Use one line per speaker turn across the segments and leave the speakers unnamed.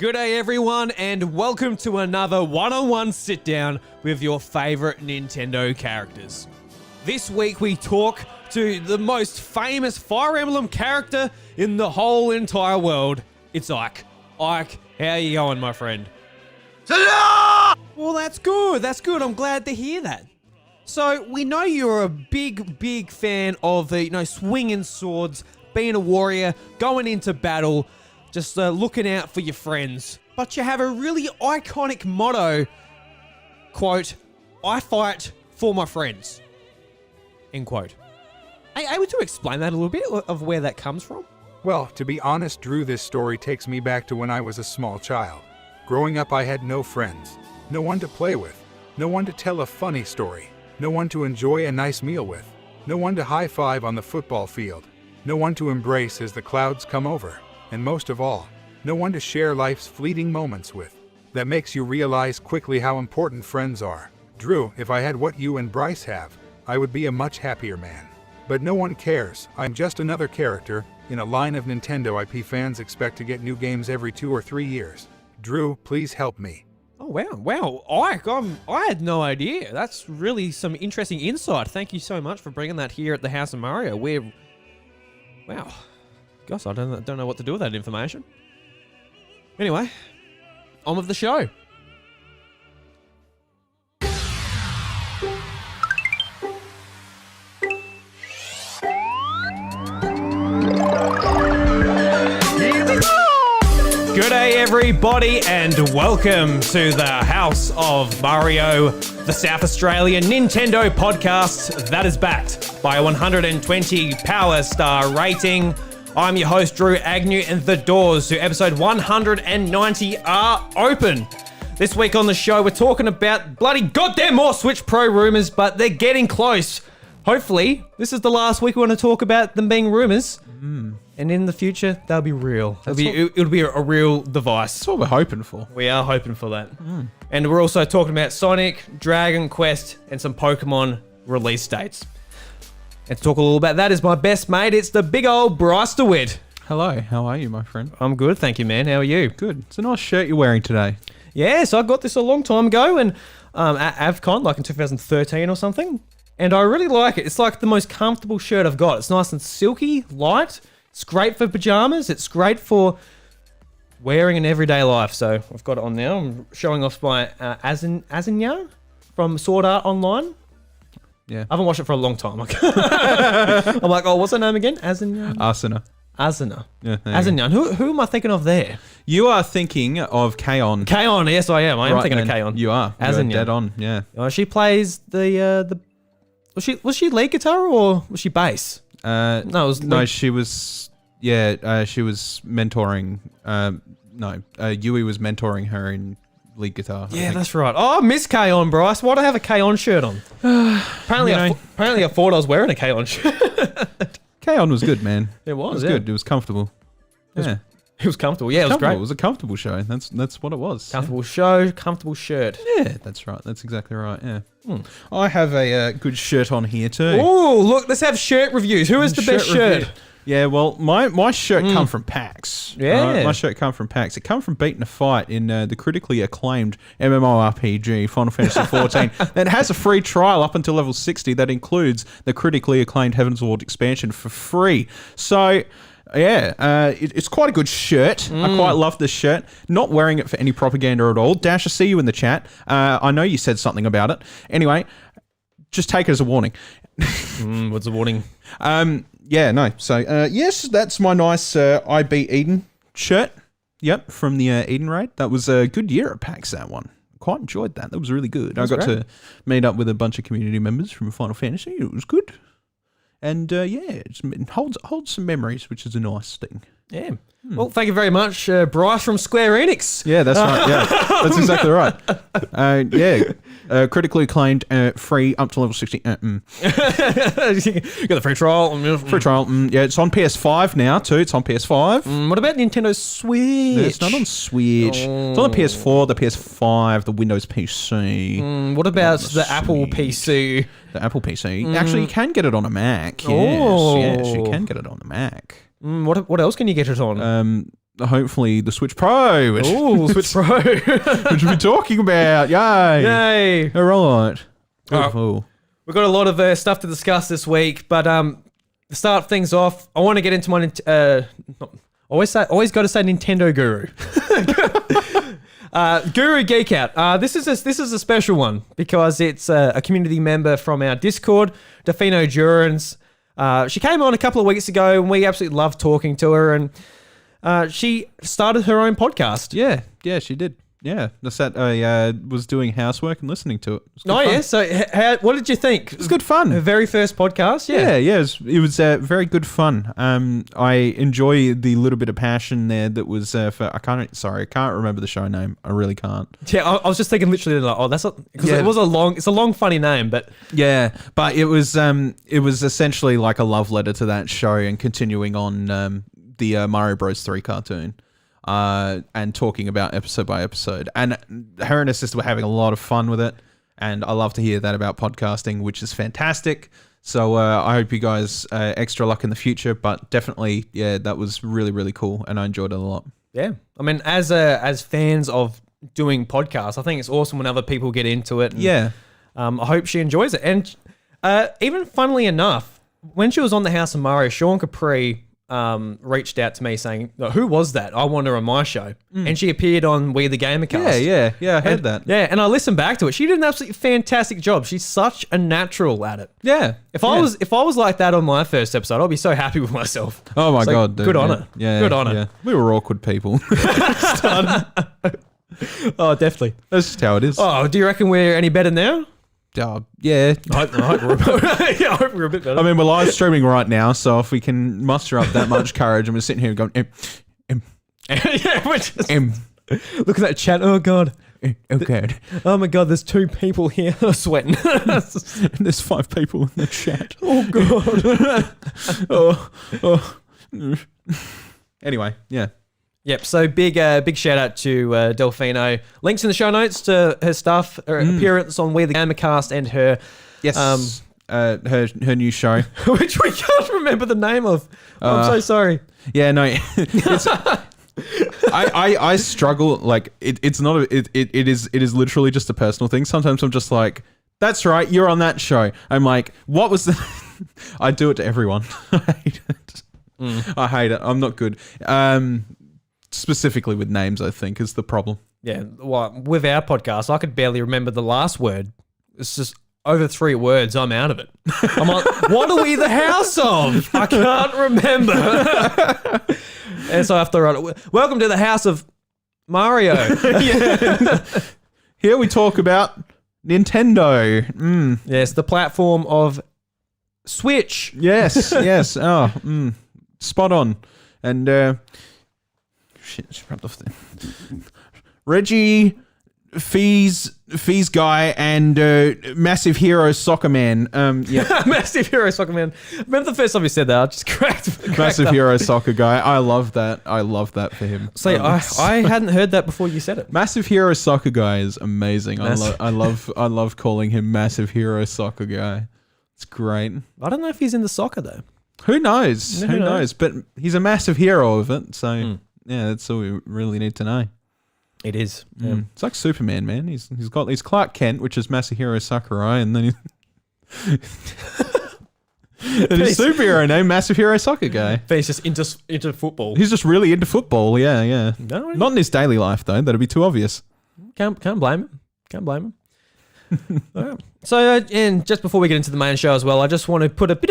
Good day, everyone, and welcome to another one-on-one sit-down with your favorite Nintendo characters. This week, we talk to the most famous Fire Emblem character in the whole entire world. It's Ike. Ike, how you going, my friend? Well, that's good. That's good. I'm glad to hear that. So, we know you're a big fan of the, swinging swords, being a warrior, going into battle, just looking out for your friends. But you have a really iconic motto, quote, "I fight for my friends," end quote. Are you able to explain that a little bit of where that comes from?
Well, to be honest, Drew, this story takes me back to when I was a small child. Growing up, I had no friends, no one to play with, no one to tell a funny story, no one to enjoy a nice meal with, no one to high-five on the football field, no one to embrace as the clouds come over, and most of all, no one to share life's fleeting moments with. That makes you realize quickly how important friends are. Drew, if I had what you and Bryce have, I would be a much happier man. But no one cares. I'm just another character in a line of Nintendo IP fans expect to get new games every 2 or 3 years. Drew, please help me.
Oh, wow. Ike, I had no idea. That's really some interesting insight. Thank you so much for bringing that here at the House of Mario. Wow. Gosh, I don't know what to do with that information. Anyway, on with the show. Good day, everybody, and welcome to the House of Mario, the South Australian Nintendo podcast that is backed by a 120 Power Star rating. I'm your host, Drew Agnew, and the doors to episode 190 are open. This week on the show, we're talking about bloody goddamn more Switch Pro rumors, but they're getting close. Hopefully, this is the last week we want to talk about them being rumors. And in the future, they'll be real. It'll be a real device.
That's what we're hoping for.
We are hoping for that. And we're also talking about Sonic, Dragon Quest, and some Pokemon release dates. And to talk a little about that is my best mate. It's the big old Bryce DeWitt.
Hello, how are you, my friend?
I'm good, thank you, man. How are you?
Good. It's a nice shirt you're wearing today.
Yes, I got this a long time ago, and at AvCon, like in 2013 or something. And I really like it. It's like the most comfortable shirt I've got. It's nice and silky, light. It's great for pajamas. It's great for wearing in everyday life. So I've got it on now. I'm showing off my Azanya from Sword Art Online.
Yeah.
I haven't watched it for a long time. I'm like, oh, what's her name again? Azanya? Asuna.
Yeah,
Azanya. Who am I thinking of there?
You are thinking of Kaon.
Kaon, yes, I am. I am thinking of Kaon.
You are.
Azanya.
Dead on, yeah.
She plays the was she lead guitar or was she bass?
No, she was mentoring. Yui was mentoring her in lead guitar.
Yeah, that's right. Oh, I miss Kaon, Bryce. Why do I have a Kaon shirt on? Apparently I thought I was wearing a Kaon shirt.
Kaon was good, man.
It was
good. It was comfortable.
It was comfortable. Yeah, it was great.
It was a comfortable show. That's what it was.
Comfortable show, comfortable shirt.
Yeah, that's right. That's exactly right. Yeah. I have a good shirt on here too.
Oh, look, let's have shirt reviews. Who is the best shirt?
Yeah, well, my shirt come from PAX.
Yeah.
My shirt come from PAX. It come from beating a fight in the critically acclaimed MMORPG Final Fantasy XIV that has a free trial up until level 60 that includes the critically acclaimed Heavensward expansion for free. So, yeah, it's quite a good shirt. I quite love this shirt. Not wearing it for any propaganda at all. Dash, I see you in the chat. I know you said something about it. Anyway, just take it as a warning.
What's the warning?
Yeah, no. So, yes, that's my nice IB Eden shirt. Yep, from the Eden raid. That was a good year at PAX, that one. Quite enjoyed that. That was really good. I got to meet up with a bunch of community members from Final Fantasy. It was good. And, it holds some memories, which is a nice thing.
Yeah. Well, thank you very much, Bryce from Square Enix.
Yeah, that's right. Yeah, that's exactly right. Critically acclaimed, free up to level 60.
You got the free trial.
Free trial. Yeah, it's on PS5 now too. It's on PS5.
What about Nintendo Switch?
No, it's not on Switch. It's on the PS4, the PS5, the Windows PC.
What about the Apple PC?
The Apple PC. Actually, you can get it on a Mac. Yes, you can get it on the Mac.
What else can you get it on?
hopefully the Switch Pro, which,
Ooh, Switch Pro.
which we're talking about. Yay!
Yay!
All right.
Beautiful. We've got a lot of stuff to discuss this week, but to start things off, I want to get into my always got to say Nintendo Guru. Guru Geek Out. This is a special one because it's a community member from our Discord, Defino Durans. She came on a couple of weeks ago and we absolutely loved talking to her, and she started her own podcast.
Yeah, she did. Yeah, I was doing housework and listening to it.
Oh, fun. Yeah. So, what did you think?
It was good fun.
Her very first podcast.
Yeah. It was very good fun. I enjoy the little bit of passion there that was for. I can't remember the show name. I really can't.
Yeah, I was just thinking literally like, oh, that's not because it's a long funny name, but
yeah, but it was essentially like a love letter to that show and continuing on the Mario Bros 3 cartoon. And talking about episode by episode. And her and her sister were having a lot of fun with it. And I love to hear that about podcasting, which is fantastic. So I hope you guys extra luck in the future. But definitely, yeah, that was really, really cool. And I enjoyed it a lot.
Yeah. I mean, as fans of doing podcasts, I think it's awesome when other people get into it. And,
yeah.
I hope she enjoys it. And even funnily enough, when she was on the House of Mario, Sean Capri reached out to me saying, who was that? I want her on my show. And she appeared on We the Gamercast.
Yeah, I heard that.
Yeah, and I listened back to it. She did an absolutely fantastic job. She's such a natural at it.
Yeah.
If I was like that on my first episode, I'd be so happy with myself.
Oh my God, dude.
Good on it.
Yeah.
Good on it.
Yeah. We were awkward people.
Oh, definitely.
That's just how it is.
Oh, do you reckon we're any better now?
Yeah.
I hope we're a bit better.
I mean, we're live streaming right now, so if we can muster up that much courage and we're sitting here going,
yeah, we're just look at that chat. Oh God.
Oh God.
Oh my God, there's 2 people here sweating.
There's 5 people in the chat.
Oh God.
Anyway, yeah.
Yep. So big shout out to Delfino. Links in the show notes to her stuff, her appearance on We the Gamercast, and her
her new show,
which we can't remember the name of. I'm so sorry.
Yeah, no. It's, I struggle. Like it's not. It is literally just a personal thing. Sometimes I'm just like, that's right, you're on that show. I'm like, what was the? I do it to everyone. I hate it. I hate it. I'm not good. Specifically with names, I think, is the problem.
Yeah, well, with our podcast, I could barely remember the last word. It's just over 3 words, I'm out of it. I'm like, what are we the house of? I can't remember. And so I have to write it. Welcome to the house of Mario.
Here we talk about Nintendo.
Yes, the platform of Switch.
Yes. Oh, spot on. And shit, she rubbed off there. Reggie, Fees guy, and Massive Hero Soccer Man. Yeah.
Massive Hero Soccer Man. Remember the first time you said that? I just cracked
Massive
up.
Hero Soccer Guy. I love that. I love that for him.
See, I hadn't heard that before you said it.
Massive Hero Soccer Guy is amazing. I love calling him Massive Hero Soccer Guy. It's great.
I don't know if he's into soccer though.
Who knows? Who knows? But he's a massive hero of it. So yeah, that's all we really need to know.
It is. Yeah.
It's like Superman, man. He's Clark Kent, which is Masahiro Sakurai, and then his superhero name, Massive Hero Soccer Guy.
But he's just into football.
He's just really into football. Yeah.
No,
not in his daily life though. That'd be too obvious.
Can't blame him. All right. So, and just before we get into the main show as well, I just want to put a bit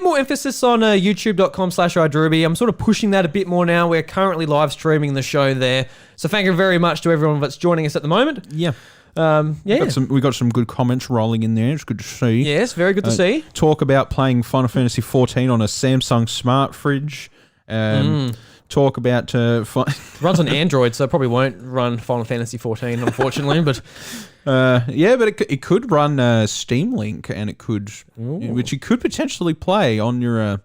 more emphasis on youtube.com/iDruby. I'm sort of pushing that a bit more now. We're currently live streaming the show there. So thank you very much to everyone that's joining us at the moment.
Yeah. We got some good comments rolling in there. It's good to see.
Yes, very good to see.
Talk about playing Final Fantasy 14 on a Samsung smart fridge. Talk about...
runs on Android, so it probably won't run Final Fantasy 14, unfortunately, but...
but it could run Steam Link, and it could... Which you could potentially play on your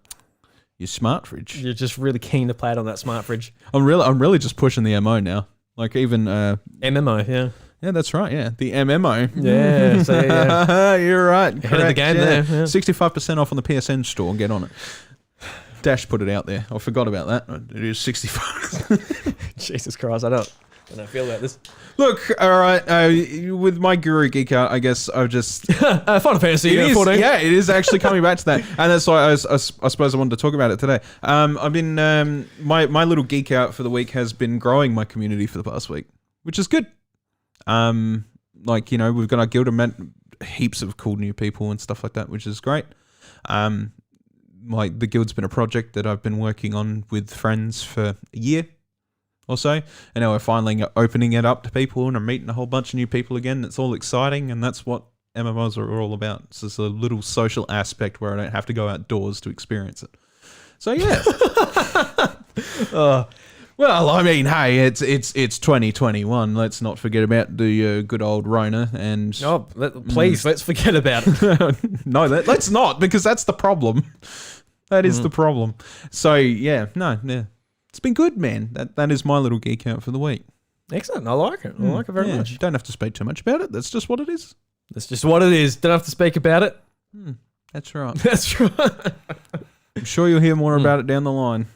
smart fridge.
You're just really keen to play it on that smart fridge.
I'm really just pushing the MO now. Like even...
MMO, yeah.
Yeah, that's right, yeah. The MMO.
Yeah, so yeah.
You're right.
Ahead of the game there. Yeah.
65% off on the PSN store. Get on it. Dash put it out there. I forgot about that. It is 65.
Jesus Christ, I don't feel about this.
Look, all right. With my Guru Geek Out, I guess I've just
Final Fantasy
it is,
14.
yeah, it is actually coming back to that, and that's why I suppose I wanted to talk about it today. I've been my little geek out for the week has been growing my community for the past week, which is good. Like, you know, we've got our guild, met heaps of cool new people and stuff like that, which is great. Like the guild's been a project that I've been working on with friends for a year or so, and now we're finally opening it up to people, and I'm meeting a whole bunch of new people again. It's all exciting, and that's what MMOs are all about. It's just a little social aspect where I don't have to go outdoors to experience it. So yeah. Well, I mean, hey, it's 2021. Let's not forget about the good old Rona. And
please, let's forget about it.
No, let's not, because that's the problem. That is the problem. So yeah, it's been good, man. That is my little geek out for the week.
Excellent. I like it. I like it very much.
You don't have to speak too much about it. That's just what it is.
That's just what it is. Don't have to speak about it.
That's right.
That's right.
I'm sure you'll hear more about it down the line.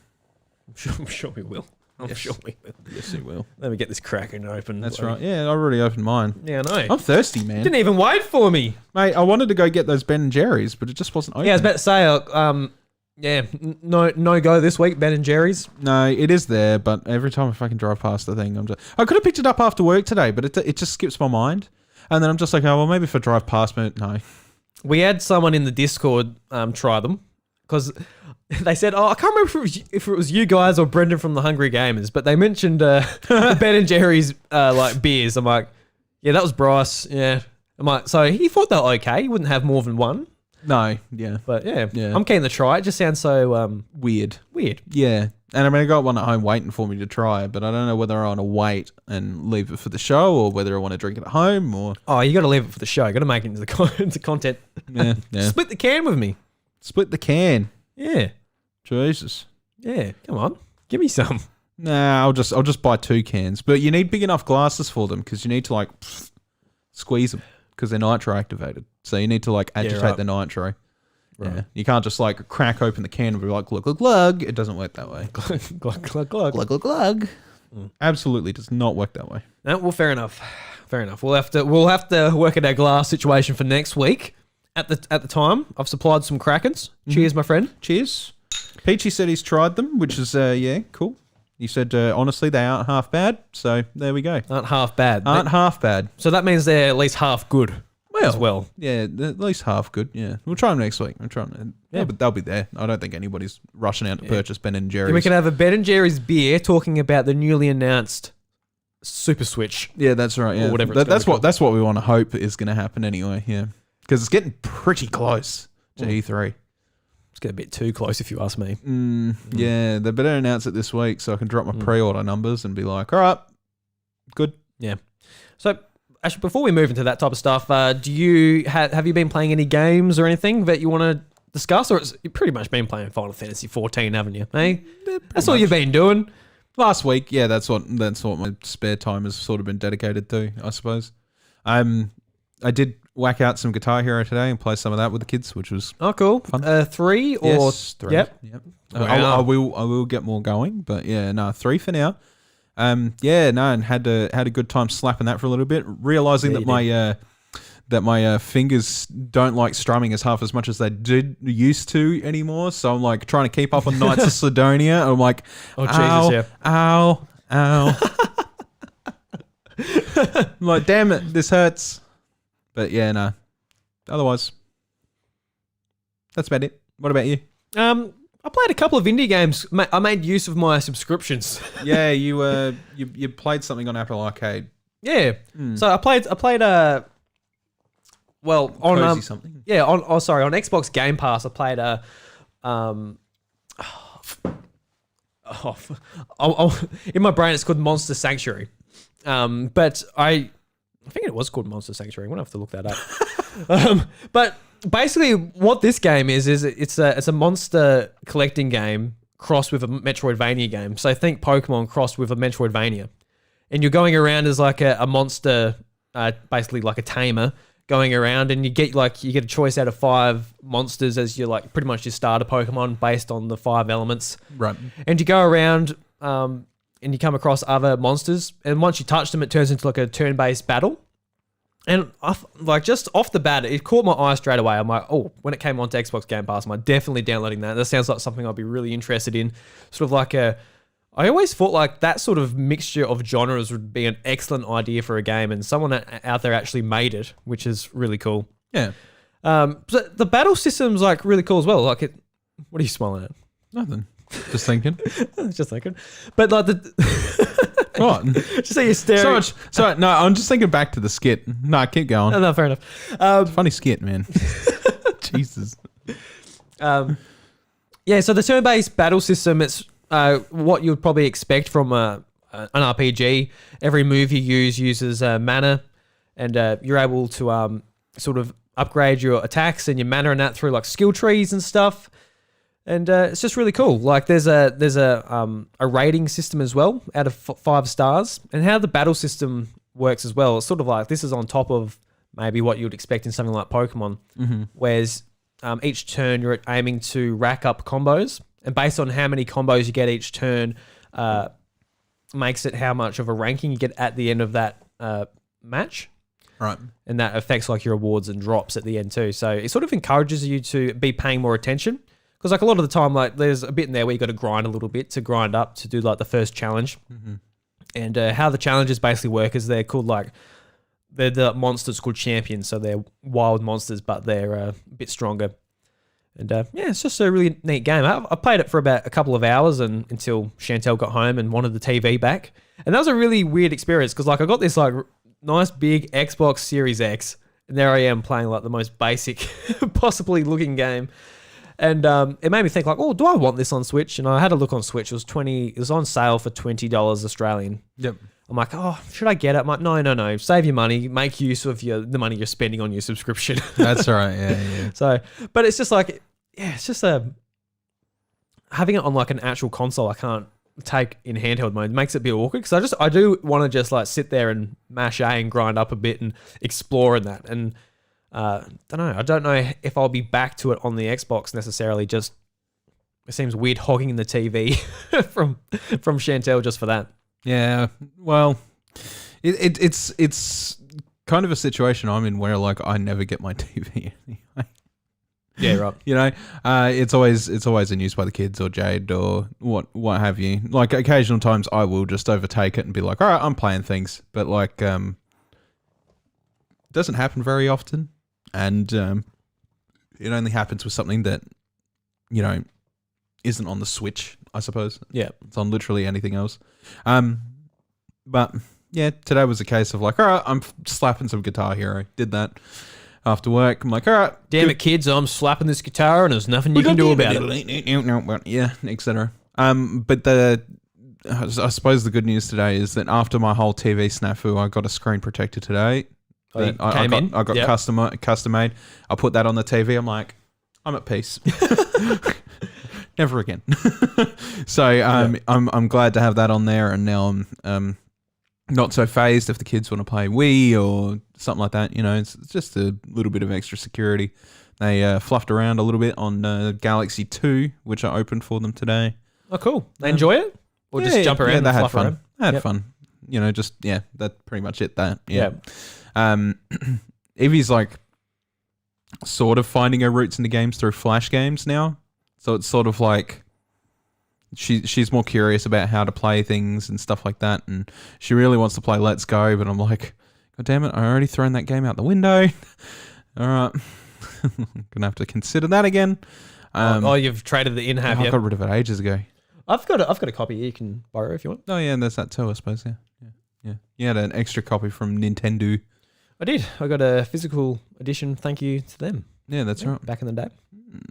I'm sure we will. I'm sure we will.
Yes, you will.
Let me get this Kraken open.
That's right. Yeah, I already opened mine.
Yeah, I know.
I'm thirsty, man.
Didn't even wait for me.
Mate, I wanted to go get those Ben & Jerry's, but it just wasn't open.
Yeah, I was about to say, no go this week, Ben & Jerry's.
No, it is there, but every time I fucking drive past the thing, I could have picked it up after work today, but it just skips my mind. And then I'm just like, oh, well, maybe if I drive past me, no.
We had someone in the Discord try them, because they said, I can't remember if it was you guys or Brendan from the Hungry Gamers, but they mentioned the Ben & Jerry's like beers. I'm like, yeah, that was Bryce. Yeah. I'm like, so he thought they were okay. He wouldn't have more than one.
No, yeah.
But yeah, I'm keen to try it. It just sounds so
weird.
Yeah.
And I mean, I got one at home waiting for me to try it, but I don't know whether I want to wait and leave it for the show or whether I want to drink it at home or...
Oh, you got to leave it for the show. You got to make it into the content.
Yeah.
Split the can with me.
Split the can.
Yeah.
Jesus.
Yeah, come on. Give me some.
Nah, I'll just buy 2 cans. But you need big enough glasses for them because you need to squeeze them because they're nitro activated. So you need to agitate the nitro. Right. Yeah. You can't just crack open the can and be like, glug, glug, glug. It doesn't work that way.
Glug, glug, glug, glug.
Glug, glug, glug. Absolutely does not work that way.
No, well, fair enough. Fair enough. We'll have to work at our glass situation for next week. At the time, I've supplied some Krakens. Cheers, my friend.
Cheers. Peachy said he's tried them, which is, cool. He said, honestly, they aren't half bad. So there we go.
Aren't half bad.
Half bad.
So that means they're at least half good as well.
Yeah, at least half good. Yeah. We'll try them next week. Yeah, but they'll be there. I don't think anybody's rushing out to purchase Ben & Jerry's.
We can have a Ben & Jerry's beer talking about the newly announced Super Switch.
Yeah, that's right. Yeah.
Or whatever
that's what we want to hope is going to happen anyway. Yeah. Because it's getting pretty close to E3.
It's getting a bit too close if you ask me.
Yeah, they better announce it this week so I can drop my pre-order numbers and be like, all right, good.
Yeah. So, actually, before we move into that type of stuff, do you have you been playing any games or anything that you want to discuss? Or you've pretty much been playing Final Fantasy 14, haven't you? Hey? That's all you've been doing.
Last week, yeah, that's what my spare time has sort of been dedicated to, I suppose. I did whack out some Guitar Hero today and play some of that with the kids, which was
cool.
Fun.
3 or
yes, 3?
Yep.
Wow. I will get more going, but yeah, no, 3 for now. And had a good time slapping that for a little bit, realizing that my fingers don't like strumming as much as they used to anymore. So I'm trying to keep up on Knights of Sidonia. I'm like,
oh Jesus,
ow. I'm like, damn it, this hurts. But yeah, no. Otherwise, that's about it. What about you?
I played a couple of indie games. I made use of my subscriptions.
Yeah, you played something on Apple Arcade.
Yeah. So I played on
Cozy something.
Yeah, on Xbox Game Pass I played in my brain it's called Monster Sanctuary. But I think it was called Monster Sanctuary. I'm gonna have to look that up. But basically, what this game is it's a monster collecting game crossed with a Metroidvania game. So think Pokémon crossed with a Metroidvania, and you're going around as a monster, basically like a tamer, going around, and you get a choice out of 5 monsters as your pretty much your starter Pokemon based on the 5 elements.
Right.
And you go around and you come across other monsters, and once you touch them, it turns into a turn-based battle. And just off the bat, it caught my eye straight away. I'm like, oh, when it came onto Xbox Game Pass, I'm definitely downloading that. That sounds like something I'd be really interested in. Sort of I always thought that sort of mixture of genres would be an excellent idea for a game, and someone out there actually made it, which is really cool.
Yeah.
So the battle system's really cool as well. What are you smiling at?
Nothing. Just thinking.
Just thinking. But
What?
Just so you're staring.
So no, I'm just thinking back to the skit. No, keep going.
No, fair enough.
Funny skit, man. Jesus.
Yeah, so the turn-based battle system, it's what you would probably expect from an RPG. Every move you use uses mana, and you're able to sort of upgrade your attacks and your mana and that through skill trees and stuff. And it's just really cool. There's a rating system as well out of 5 stars, and how the battle system works as well. It's sort of this is on top of maybe what you would expect in something like Pokemon, whereas each turn you're aiming to rack up combos, and based on how many combos you get each turn, makes it how much of a ranking you get at the end of that match.
Right.
And that affects your rewards and drops at the end too. So it sort of encourages you to be paying more attention. Because a lot of the time, there's a bit in there where you got to grind a little bit to grind up to do the first challenge. Mm-hmm. And how the challenges basically work is they're called they're the monsters called champions. So they're wild monsters, but they're a bit stronger. And it's just a really neat game. I played it for about a couple of hours until Chantel got home and wanted the TV back. And that was a really weird experience because I got this nice big Xbox Series X, and there I am playing the most basic possibly looking game. And it made me think oh, do I want this on Switch? And I had a look on Switch. It was on sale for $20 Australian.
Yep.
I'm like, oh, should I get it? I'm like, no. Save your money. Make use of the money you're spending on your subscription.
That's all right. Yeah.
So, but it's just it's just having it on an actual console. I can't take in handheld mode. It makes it a bit awkward because I do want to just sit there and mash A and grind up a bit and explore in that. And don't know. I don't know if I'll be back to it on the Xbox necessarily. Just it seems weird hogging the TV from Chantel just for that.
Yeah. Well, it's kind of a situation I'm in where I never get my TV anyway.
Yeah, right.
It's always in use by the kids or Jade or what have you. Occasional times I will just overtake it and be all right, I'm playing things, but it doesn't happen very often. And it only happens with something that, isn't on the Switch, I suppose.
Yeah.
It's on literally anything else. But yeah, today was a case of all right, I'm slapping some Guitar Hero. Did that after work. I'm all right.
Damn it, kids, I'm slapping this guitar and there's nothing you can do about it.
Yeah, etc. But I suppose the good news today is that after my whole TV snafu, I got a screen protector today. I got custom made. I put that on the TV. I'm at peace. Never again. So I'm glad to have that on there, and now I'm not so phased if the kids want to play Wii or something like that. It's just a little bit of extra security. They fluffed around a little bit on Galaxy 2, which I opened for them today.
Oh, cool. They enjoy it? Or just jump around and fluff around?
They had fun. That's pretty much it. Evie's sort of finding her roots in the games through Flash games now. So it's sort of she's more curious about how to play things and stuff like that. And she really wants to play Let's Go, but I'm God damn it, I already thrown that game out the window. All right. Gonna have to consider that again.
You've traded the in-have,
I got rid of it ages ago.
I've got a copy you can borrow if you want.
Oh yeah, and there's that too, I suppose. Yeah. You had an extra copy from Nintendo.
I did. I got a physical edition. Thank you to them.
Yeah, that's right.
Back in the day.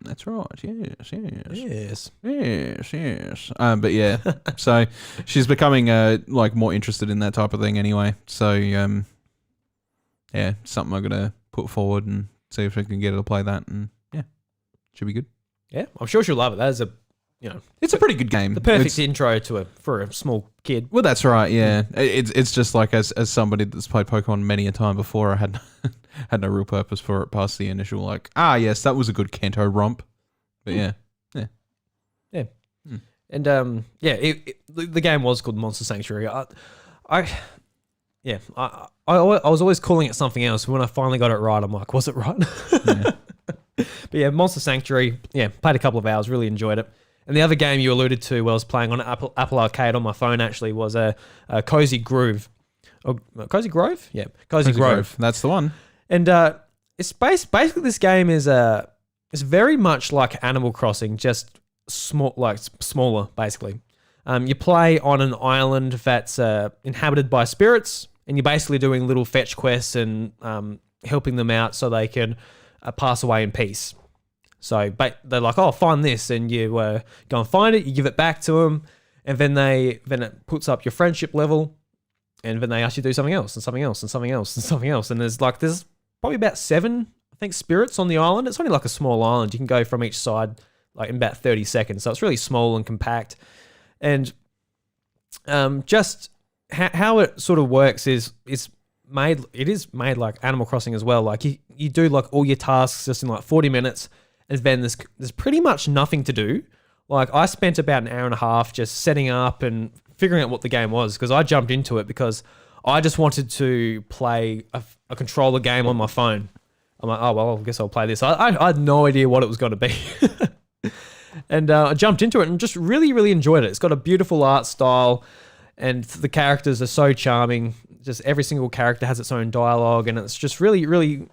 That's right. Yes. But yeah, so she's becoming more interested in that type of thing anyway. So yeah, something I'm gonna put forward and see if I can get her to play that, and yeah, should be good.
Yeah, I'm sure she'll love it. That is a
It's a pretty good game.
the perfect intro for a small kid.
Well, that's right. Yeah, it's just like as somebody that's played Pokemon many a time before, I had had no real purpose for it past the initial yes, that was a good Kanto romp. But yeah.
And the game was called Monster Sanctuary. I was always calling it something else. When I finally got it right, I'm like, was it right?
Yeah.
But yeah, Monster Sanctuary. Yeah, played a couple of hours. Really enjoyed it. And the other game you alluded to, I was playing on Apple Arcade on my phone. Actually, was a Cozy Groove. Oh, Cozy Grove? Yeah, Cozy Grove.
That's the one.
And it's basically this game is it's very much like Animal Crossing, just smaller, basically. You play on an island that's inhabited by spirits, and you're basically doing little fetch quests and helping them out so they can pass away in peace. So they're like, oh, find this, and you go and find it, you give it back to them, and then it puts up your friendship level, and then they ask you to do something else, and something else, and something else, and something else, and there's probably about 7, I think, spirits on the island. It's only like a small island. You can go from each side in about 30 seconds, so it's really small and compact. And just how it sort of works is made like Animal Crossing as well. Like you do like all your tasks just in like 40 minutes, and then there's pretty much nothing to do. Like I spent about an hour and a half just setting up and figuring out what the game was, because I jumped into it because I just wanted to play a controller game on my phone. I'm like, oh well, I guess I'll play this. I had no idea what it was going to be. And I jumped into it and just really, really enjoyed it. It's got a beautiful art style, and the characters are so charming. Just every single character has its own dialogue, and it's just really, really,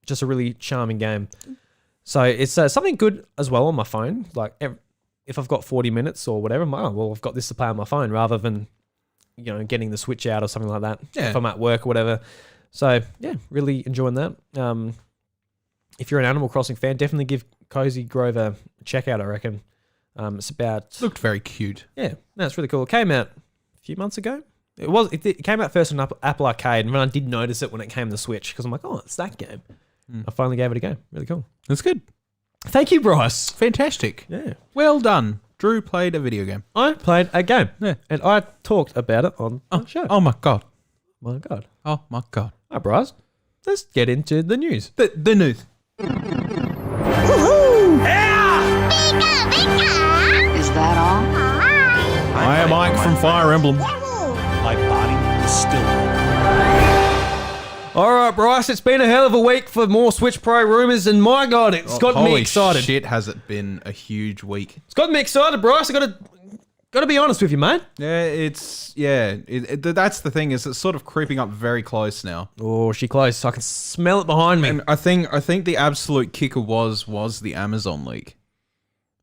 just a really charming game. So it's something good as well on my phone. Like if I've got 40 minutes or whatever, I'm like, oh, well, I've got this to play on my phone rather than, getting the Switch out or something like that.
Yeah.
If I'm at work or whatever. So yeah, really enjoying that. If you're an Animal Crossing fan, definitely give Cozy Grove a check out, I reckon. It's about...
Looked very cute.
Yeah, no, it's really cool. It came out a few months ago. It came out first on Apple Arcade, and then I did notice it when it came to Switch, because I'm like, oh, it's that game. I finally gave it a go. Really cool.
That's good.
Thank you, Bryce.
Fantastic.
Yeah.
Well done. Drew played a video game.
I played a game.
Yeah.
And I talked about it on the show.
Oh my God.
My God.
Oh my God.
All right, Bryce. Let's get into the news.
The news.
Is that all?
I am Mike from Fire Emblem.
My body is still.
All right, Bryce, it's been a hell of a week for more Switch Pro rumors, and my God, it's got me excited.
Holy shit, has it been a huge week.
It's got me excited, Bryce. I got to be honest with you, mate.
Yeah, that's the thing, is it's sort of creeping up very close now.
Oh, she close. I can smell it behind me.
And I think the absolute kicker was the Amazon leak,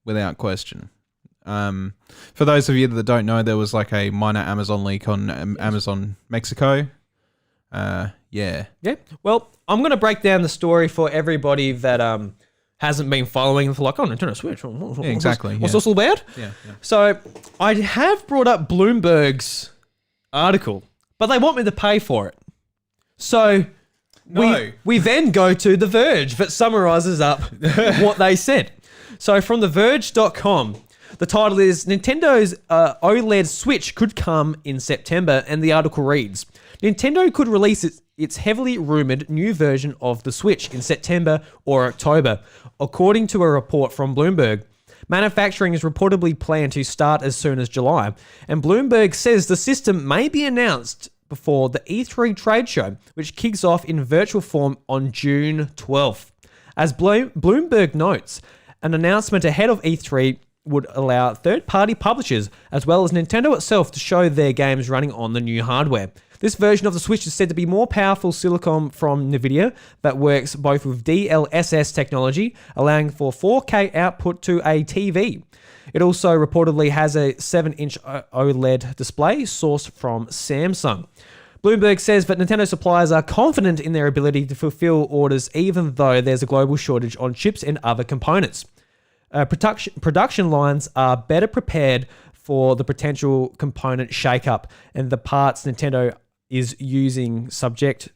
without question. For those of you that don't know, there was like a minor Amazon leak on Amazon Mexico. Yeah.
Well, I'm going to break down the story for everybody that hasn't been following. For like, oh, Nintendo Switch.
Exactly.
What's this all about?
Yeah.
So I have brought up Bloomberg's article, but they want me to pay for it. So we then go to The Verge that summarizes up what they said. So from TheVerge.com, the title is Nintendo's OLED Switch could come in September, and the article reads, Nintendo could release its heavily rumoured new version of the Switch in September or October, according to a report from Bloomberg. Manufacturing is reportedly planned to start as soon as July, and Bloomberg says the system may be announced before the E3 trade show, which kicks off in virtual form on June 12th. As Bloomberg notes, an announcement ahead of E3 would allow third-party publishers, as well as Nintendo itself, to show their games running on the new hardware. This version of the Switch is said to be more powerful silicon from NVIDIA that works both with DLSS technology, allowing for 4K output to a TV. It also reportedly has a 7-inch OLED display sourced from Samsung. Bloomberg says that Nintendo suppliers are confident in their ability to fulfill orders even though there's a global shortage on chips and other components. Production lines are better prepared for the potential component shakeup, and the parts Nintendo is using subject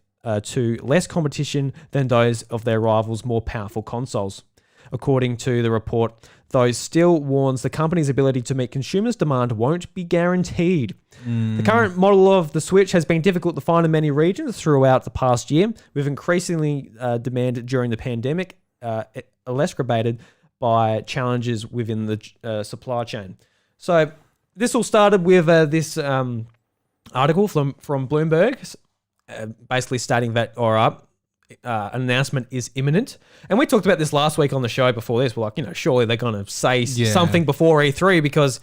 to less competition than those of their rivals' more powerful consoles. according to the report, though still warns the company's ability to meet consumers' demand won't be guaranteed. The current model of the Switch has been difficult to find in many regions throughout the past year, with increasingly demand during the pandemic, exacerbated by challenges within the supply chain. So this all started with this article from Bloomberg, basically stating that, an announcement is imminent. And we talked about this last week on the show before this. We're like, surely they're going to say something before E3 because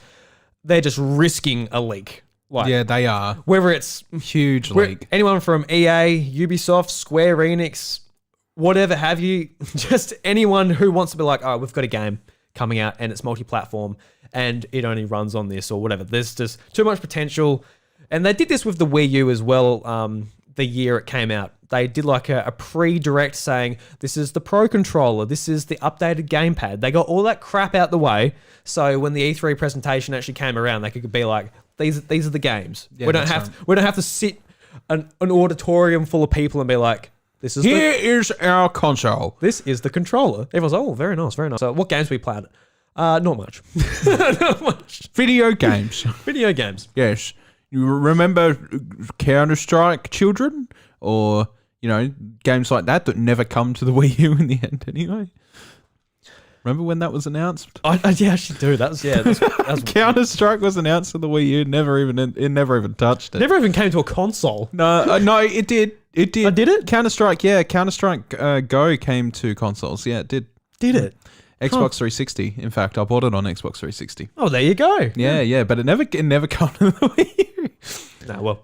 they're just risking a leak. Like,
they are.
Whether it's
Huge leak.
anyone from EA, Ubisoft, Square Enix, whatever have you, just anyone who wants to be like, oh, we've got a game coming out and it's multi-platform and it only runs on this or whatever. There's just too much potential. And they did this with the Wii U as well, the year it came out. They did like a pre-direct saying, this is the Pro Controller, this is the updated gamepad. They got all that crap out the way, so when the E3 presentation actually came around, they could be like, these are the games.
Yeah,
we don't have to sit an auditorium full of people and be like, this is
Here is our console.
This is the controller. Everyone's like, oh, very nice, very nice. So what games we played? Not much. Not much.
Video games.
Video games.
Yes. You remember Counter-Strike Children? Or, games like that never come to the Wii U in the end anyway. Remember when that was announced?
I actually do. That's
Counter-Strike was announced to the Wii U. It never even touched it.
Never even came to a console.
No, it did. It did.
Oh, did it?
Counter-Strike, yeah. Counter-Strike Go came to consoles. Yeah, it did.
Did it?
Xbox 360. In fact, I bought it on Xbox 360.
Oh, there you go.
Yeah. But it never came to the Wii U.
No, well.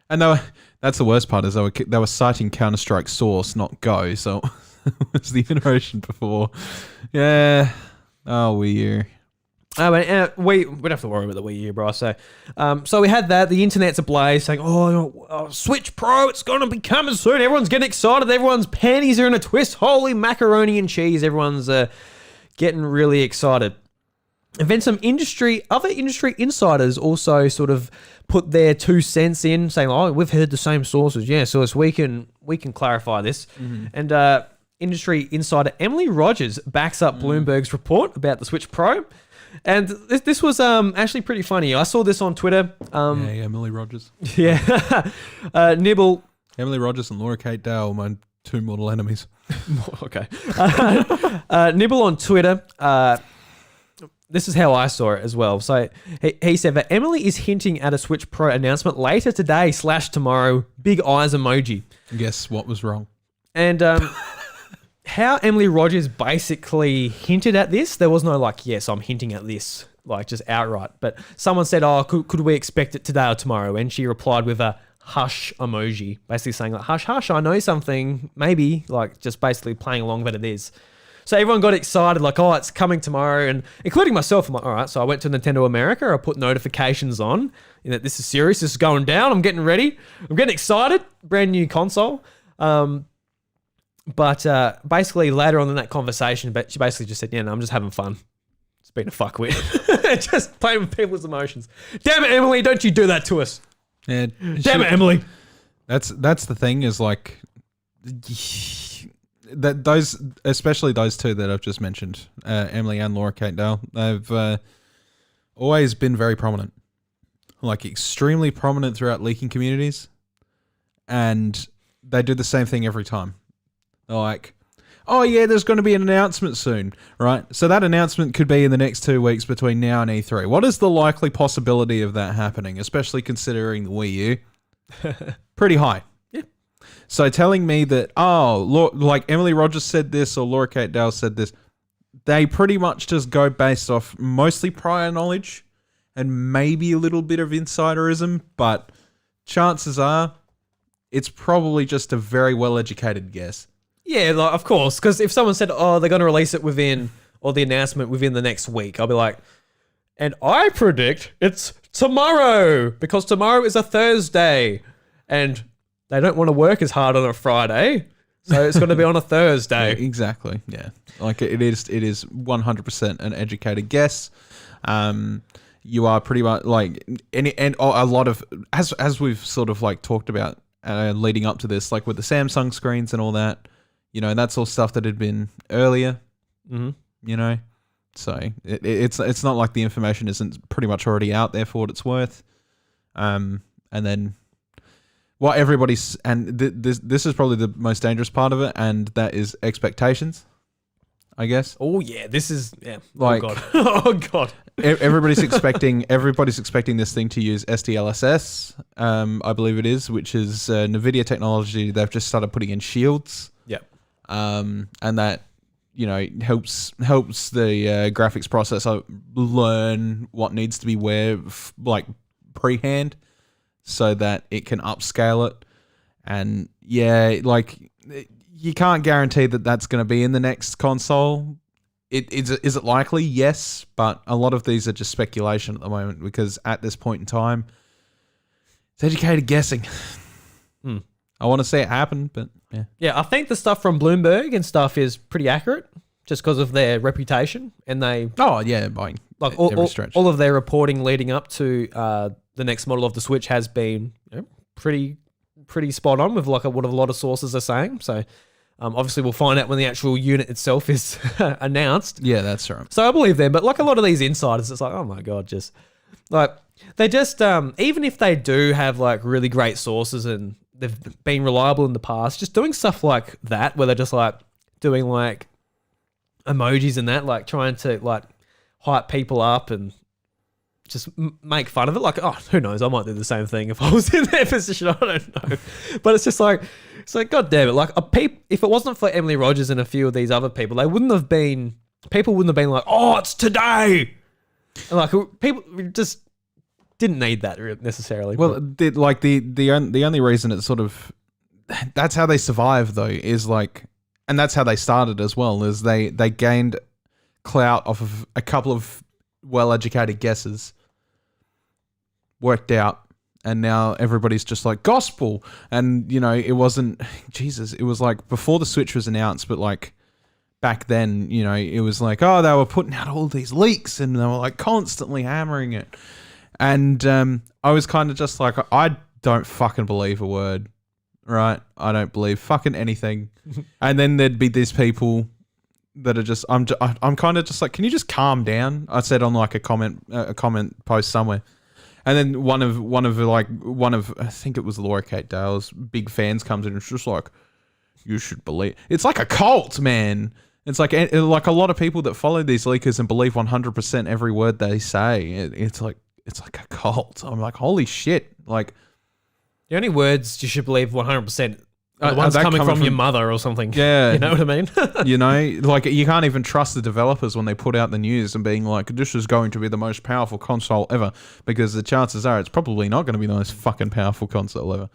And that's the worst part is they were citing Counter-Strike Source, not Go. So it was the iteration before. Yeah. Oh, Wii U.
We don't have to worry about the Wii U, Bryce. So we had that. The internet's ablaze saying, Switch Pro, it's going to be coming soon. Everyone's getting excited. Everyone's panties are in a twist. Holy macaroni and cheese. Everyone's getting really excited. And then some other industry insiders also sort of put their 2 cents in, saying, "Oh, we've heard the same sources, yeah, so we can clarify this." Mm-hmm. And industry insider Emily Rogers backs up Bloomberg's report about the Switch Pro, and this was actually pretty funny. I saw this on Twitter.
Emily Rogers.
Yeah, Nibble.
Emily Rogers and Laura Kate Dale, my 2 mortal enemies.
Okay. Nibble on Twitter. This is how I saw it as well. So he said that Emily is hinting at a Switch Pro announcement later today / tomorrow. Big eyes emoji.
Guess what was wrong?
And how Emily Rogers basically hinted at this, there was no like, yes, I'm hinting at this, like just outright. But someone said, oh, could we expect it today or tomorrow? And she replied with a hush emoji, basically saying like, hush, hush, I know something, maybe, like just basically playing along that it is. So everyone got excited, like, oh, it's coming tomorrow, and including myself. I'm like, all right. So I went to Nintendo America. I put notifications on that this is serious. This is going down. I'm getting ready. I'm getting excited. Brand new console. But basically later on in that conversation, but she basically just said, yeah, no, I'm just having fun. It's been a fuckwit. Just playing with people's emotions. Damn it, Emily, don't you do that to us.
Yeah,
damn it, Emily.
That's the thing is like... That those, especially those 2 that I've just mentioned, Emily and Laura Kate Dale, they've always been very prominent, like extremely prominent throughout leaking communities, and they do the same thing every time. They're like, oh yeah, there's going to be an announcement soon, right? So that announcement could be in the next 2 weeks between now and E3. What is the likely possibility of that happening, especially considering the Wii U? Pretty high. So telling me that, like Emily Rogers said this or Laura Kate Dale said this, they pretty much just go based off mostly prior knowledge and maybe a little bit of insiderism, but chances are it's probably just a very well-educated guess.
Yeah, like, of course, because if someone said, oh, they're going to release it within, or the announcement within the next week, I'll be like, and I predict it's tomorrow, because tomorrow is a Thursday, and... they don't want to work as hard on a Friday, so it's going to be on a Thursday.
Yeah, exactly. Yeah, like it is 100% an educated guess. You are pretty much like a lot of as we've sort of like talked about leading up to this, like with the Samsung screens and all that. That's all stuff that had been earlier. You know, so it's not like the information isn't pretty much already out there for what it's worth. And then what everybody's this is probably the most dangerous part of it, and that is expectations, I guess.
Oh yeah, this is
Like,
oh god, oh god.
Everybody's expecting this thing to use SDLSS, I believe it is, which is NVIDIA technology. They've just started putting in shields.
Yep.
And that, you know, helps the graphics processor learn what needs to be where, like, pre-hand, so that it can upscale it. And yeah, like, you can't guarantee that that's going to be in the next console. Is it likely? Yes, but a lot of these are just speculation at the moment, because at this point in time, it's educated guessing. I want to see it happen, but yeah.
Yeah, I think the stuff from Bloomberg and stuff is pretty accurate, just because of their reputation, and they
by
like
every stretch.
all of their reporting leading up to the next model of the Switch has been, you know, pretty spot on with like what a lot of sources are saying. So obviously we'll find out when the actual unit itself is announced.
Yeah, that's right.
So I believe them, but like a lot of these insiders, it's like, oh my god, just like they just even if they do have like really great sources and they've been reliable in the past, just doing stuff like that where they're just like doing like emojis and that, like trying to like hype people up and just make fun of it. Like, oh, who knows? I might do the same thing if I was in their position. I don't know. But it's just like, God damn it. Like, if it wasn't for Emily Rogers and a few of these other people, people wouldn't have been like, oh, it's today. And like, people just didn't need that necessarily.
Well, the only reason it's sort of, that's how they survive though, is like, and that's how they started as well, is they gained clout off of a couple of well-educated guesses, worked out, and now everybody's just like gospel. And you know, it wasn't Jesus, it was like before the Switch was announced, but like back then, you know, it was like, oh, they were putting out all these leaks and they were like constantly hammering it. And I was kind of just like, I don't fucking believe a word, right? I don't believe fucking anything. And then there'd be these people that are just, I'm kind of just like, can you just calm down? I said on like a comment post somewhere. And then one of I think it was Laura Kate Dale's big fans comes in and it's just like, you should believe. It's like a cult, man. It's like a lot of people that follow these leakers and believe 100% every word they say. It's like a cult. I'm like, holy shit. Like,
the only words you should believe 100% are the ones coming from your mother or something.
Yeah.
You know what I mean?
You know, like you can't even trust the developers when they put out the news and being like, this is going to be the most powerful console ever, because the chances are it's probably not going to be the most fucking powerful console ever.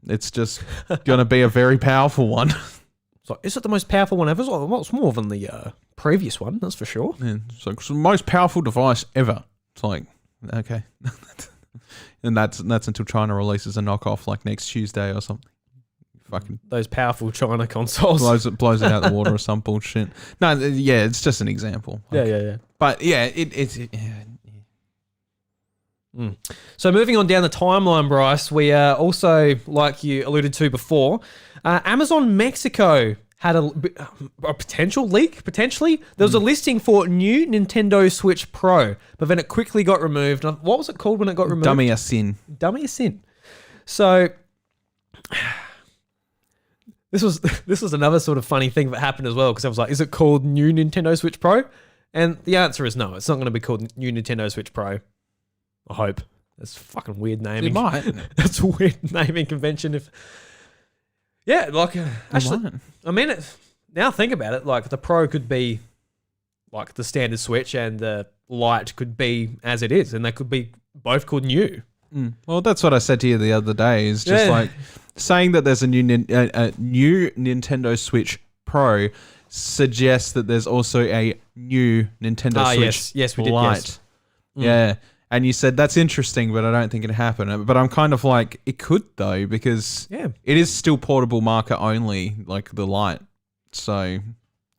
It's just going to be a very powerful one.
So is it the most powerful one ever? Well, it's more than the previous one, that's for sure.
Yeah, it's the most powerful device ever. It's like, okay. And that's until China releases a knockoff like next Tuesday or something. Fucking
those powerful China consoles.
blows it out the water or some bullshit. No, yeah, it's just an example. Like,
yeah.
But yeah,
So moving on down the timeline, Bryce, we also, like you alluded to before, Amazon Mexico had a potential leak, potentially. There was a listing for new Nintendo Switch Pro, but then it quickly got removed. What was it called when it got removed?
Dummy a sin.
So this was another sort of funny thing that happened as well, because I was like, is it called new Nintendo Switch Pro? And the answer is no, it's not going to be called new Nintendo Switch Pro. I hope. That's fucking weird naming.
It might.
That's a weird naming convention. Actually, I mean, now think about it, like the Pro could be like the standard Switch and the Lite could be as it is, and they could be both called new.
Well, that's what I said to you the other day, is just like saying that there's a new Nintendo Switch Pro suggests that there's also a new Nintendo Switch
yes, we did,
Lite.
yes.
Yeah. And you said, that's interesting, but I don't think it'd happen. But I'm kind of like, it could though, because it is still portable market only, like the Lite. So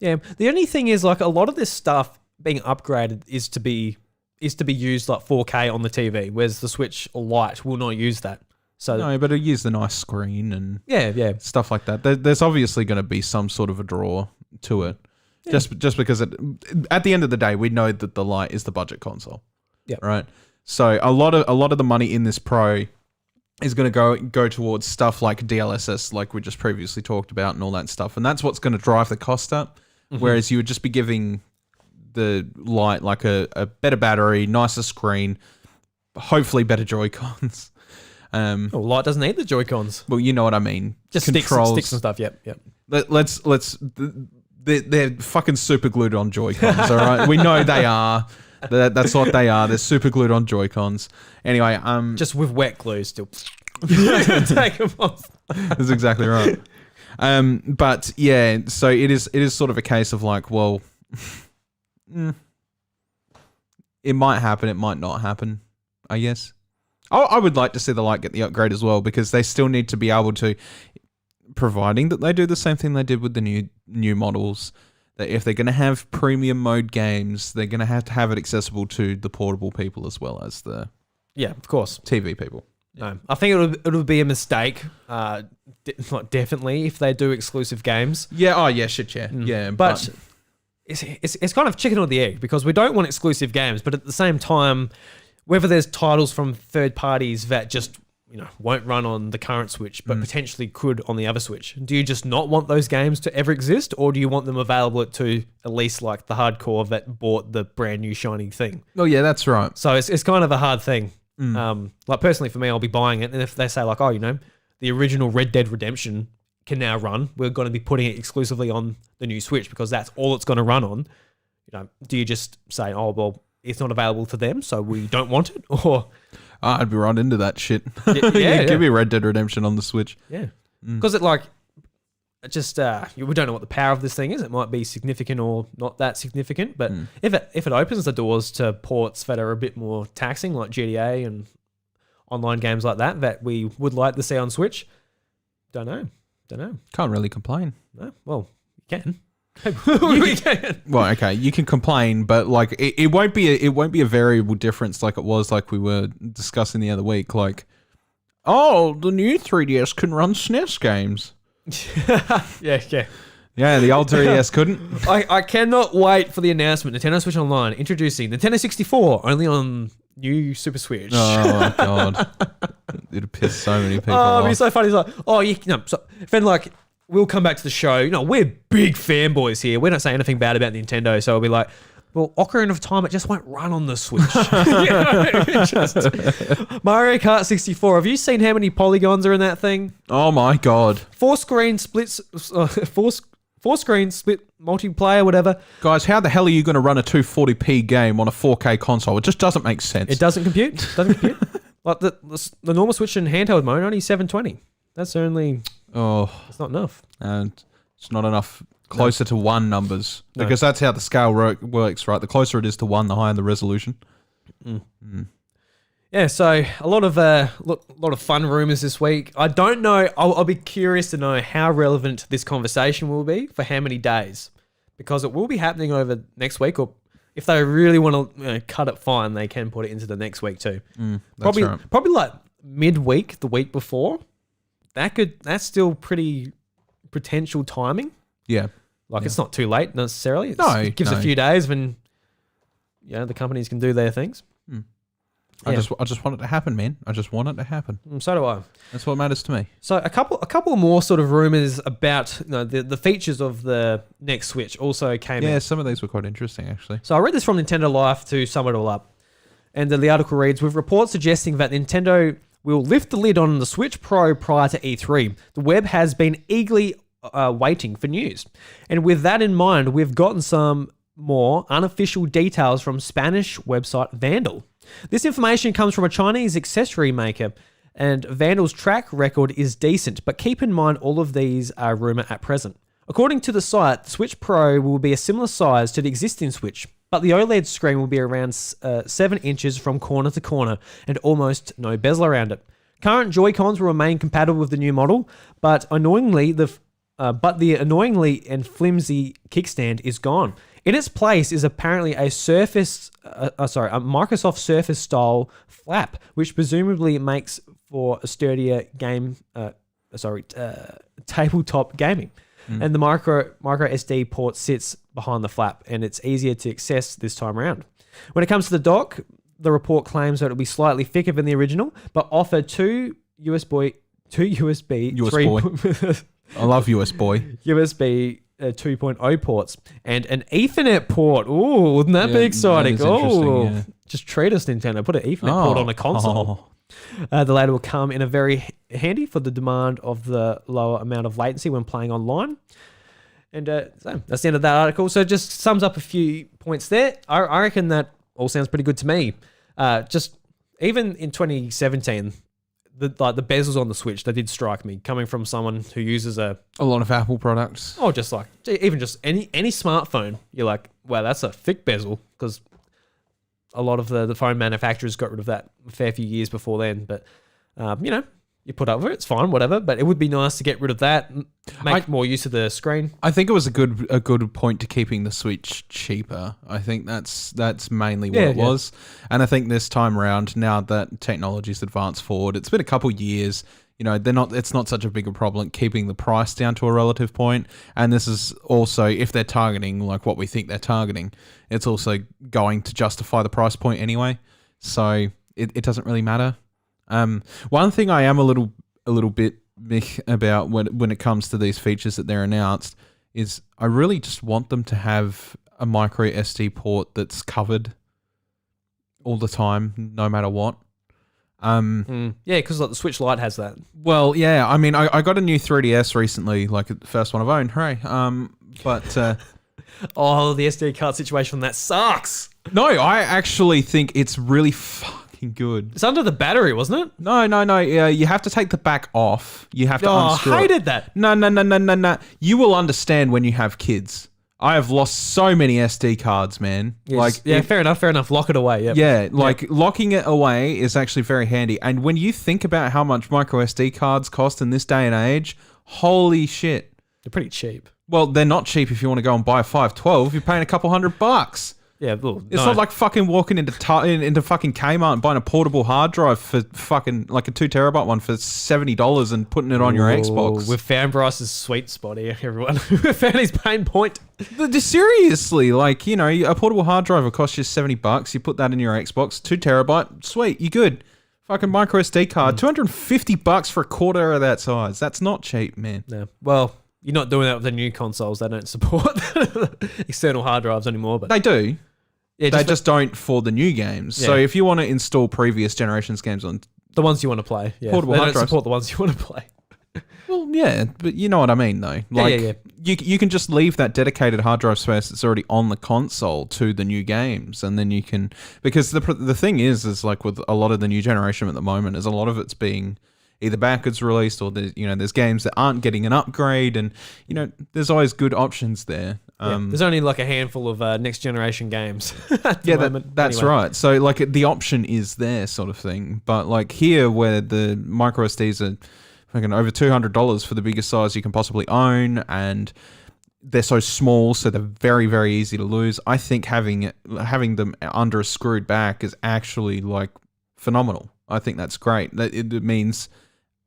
yeah, the only thing is like a lot of this stuff being upgraded is to be used like 4K on the TV, whereas the Switch Lite will not use that. So
no, but it use the nice screen and
yeah,
stuff like that. There's obviously going to be some sort of a draw to it. Just because at the end of the day, we know that the Lite is the budget console.
Yeah.
Right. So a lot of the money in this Pro is going to go towards stuff like DLSS, like we just previously talked about, and all that stuff, and that's what's going to drive the cost up. Mm-hmm. Whereas you would just be giving the Lite like a better battery, nicer screen, hopefully better Joy-Cons.
Lite doesn't need the Joy-Cons.
Well, you know what I mean.
Just sticks and stuff. Yep.
Let's. They're fucking super glued on Joy-Cons. All right, we know they are. That's what they are. They're super glued on Joy-Cons. Anyway,
just with wet glue still. Take them off.
That's exactly right. But yeah, so it is sort of a case of like, well, it might happen, it might not happen, I guess. I would like to see the Lite get the upgrade as well, because they still need to be able to, providing that they do the same thing they did with the new models, that if they're going to have premium mode games, they're going to have it accessible to the portable people as well as the
of course
TV people.
No, I think it would be a mistake, definitely, if they do exclusive games.
Yeah. Oh yeah. Shit. Yeah. Yeah.
But it's kind of chicken or the egg, because we don't want exclusive games, but at the same time, whether there's titles from third parties that just won't run on the current Switch, but potentially could on the other Switch. Do you just not want those games to ever exist, or do you want them available to at least like the hardcore that bought the brand new shiny thing?
Oh yeah, that's right.
So it's kind of a hard thing. Like personally for me, I'll be buying it, and if they say like, oh, the original Red Dead Redemption can now run, we're going to be putting it exclusively on the new Switch because that's all it's going to run on. Do you just say, oh well, it's not available to them, so we don't want it, or?
I'd be right into that shit.
Yeah.
Give me Red Dead Redemption on the Switch.
Yeah. Because we don't know what the power of this thing is. It might be significant or not that significant, but if it opens the doors to ports that are a bit more taxing, like GTA and online games like that we would like to see on Switch, don't know.
Can't really complain.
No? Well, you can.
Well, okay, you can complain, but like it won't be a variable difference like it was like we were discussing the other week. Like, oh, the new 3DS can run SNES games.
Yeah.
Yeah, the old 3DS couldn't.
I cannot wait for the announcement. Nintendo Switch Online introducing Nintendo 64 only on new Super Switch.
Oh god, it'd piss so many people off.
It'd be so funny. It's like, then like. We'll come back to the show. We're big fanboys here. We don't say anything bad about Nintendo, so we'll be like, well, Ocarina of Time, it just won't run on the Switch. Mario Kart 64. Have you seen how many polygons are in that thing?
Oh my god.
4-screen splits, 4-screen split multiplayer, whatever.
Guys, how the hell are you going to run a 240p game on a 4K console? It just doesn't make sense.
It doesn't compute. Like the normal Switch in handheld mode, only 720. That's only...
Oh,
it's not enough.
And it's not enough closer to 1 numbers, because that's how the scale works, right? The closer it is to 1, the higher the resolution.
Yeah, so a lot of fun rumors this week. I don't know. I'll be curious to know how relevant this conversation will be for how many days, because it will be happening over next week, or if they really want to cut it fine, they can put it into the next week too. Probably like midweek, the week before. That's still pretty potential timing.
Yeah.
It's not too late necessarily. It gives a few days when the companies can do their things.
I just want it to happen, man. I just want it to happen.
So do I.
That's what matters to me.
So a couple more sort of rumors about the features of the next Switch also came out.
Yeah, some of these were quite interesting actually.
So I read this from Nintendo Life to sum it all up. And the article reads, with reports suggesting that Nintendo will lift the lid on the Switch Pro prior to E3. The web has been eagerly waiting for news. And with that in mind, we've gotten some more unofficial details from Spanish website Vandal. This information comes from a Chinese accessory maker, and Vandal's track record is decent, but keep in mind all of these are rumor at present. According to the site, the Switch Pro will be a similar size to the existing Switch, but the OLED screen will be around 7 inches from corner to corner and almost no bezel around it. Current Joy-Cons will remain compatible with the new model, but annoyingly, the annoyingly and flimsy kickstand is gone. In its place is apparently a Microsoft Surface style flap, which presumably makes for a sturdier tabletop gaming. And the micro SD port sits behind the flap, and it's easier to access this time around. When it comes to the dock, the report claims that it'll be slightly thicker than the original, but offer two USB
I love US boy.
USB 2.0 ports and an Ethernet port. Ooh, wouldn't that be exciting?
That is interesting, yeah.
Just treat us, Nintendo. Put an Ethernet port on a console. The latter will come in a very handy for the demand of the lower amount of latency when playing online. And so that's the end of that article. So it just sums up a few points there. I reckon that all sounds pretty good to me. Just even in 2017, the bezels on the Switch, they did strike me, coming from someone who uses a
lot of Apple products.
Oh, just like even just any smartphone, you're like, wow, that's a thick bezel, because a lot of the phone manufacturers got rid of that a fair few years before then. But you put up with it, it's fine, whatever. But it would be nice to get rid of that, make more use of the screen.
I think it was a good point to keeping the Switch cheaper. I think that's mainly what it was. And I think this time around, now that technology's advanced forward, it's been a couple years. It's not such a big a problem keeping the price down to a relative point. And this is also, if they're targeting like what we think they're targeting, it's also going to justify the price point anyway. So it doesn't really matter. One thing I am a little bit mick about when it comes to these features that they're announced is I really just want them to have a micro SD port that's covered all the time, no matter what.
Yeah, because like the Switch Lite has that.
Well, yeah. I mean, I got a new 3DS recently, like the first one I've owned. Hooray! But
oh, the SD card situation on that sucks.
No, I actually think it's really fucking good.
It's under the battery, wasn't it?
No. You have to take the back off. You have to unscrew
I hated
it.
that.
No. You will understand when you have kids. I have lost so many SD cards, man.
Yes, fair enough. Lock it away. Yep.
Yeah, locking it away is actually very handy. And when you think about how much micro SD cards cost in this day and age, holy shit.
They're pretty cheap.
Well, they're not cheap if you want to go and buy a 512. You're paying a couple $100.
Yeah, well,
it's not like fucking walking into fucking Kmart and buying a portable hard drive for fucking like a 2 terabyte one for $70 and putting it on your Xbox.
We've found Bryce's sweet spot here, everyone. We've found his pain point.
Seriously, a portable hard drive will cost you $70. You put that in your Xbox, 2 terabyte, sweet, you good. Fucking micro SD card, $250 for a quarter of that size. That's not cheap, man.
No, well, you're not doing that with the new consoles. They don't support external hard drives anymore, but
they do.
Yeah,
they just don't for the new games. Yeah. So if you want to install previous generations games on
the ones you want to play,
portable hard drives,
don't support the ones you want to play.
Well, yeah, but you know what I mean, though. You can just leave that dedicated hard drive space that's already on the console to the new games, and then you can, because the thing is like with a lot of the new generation at the moment, is a lot of it's being either backwards released or there's games that aren't getting an upgrade, and there's always good options there.
There's only like a handful of next generation games.
That's right. So like the option is there, sort of thing. But like here, where the micro SDs are fucking over $200 for the biggest size you can possibly own, and they're so small, so they're very, very easy to lose. I think having them under a screwed back is actually like phenomenal. I think that's great. That it means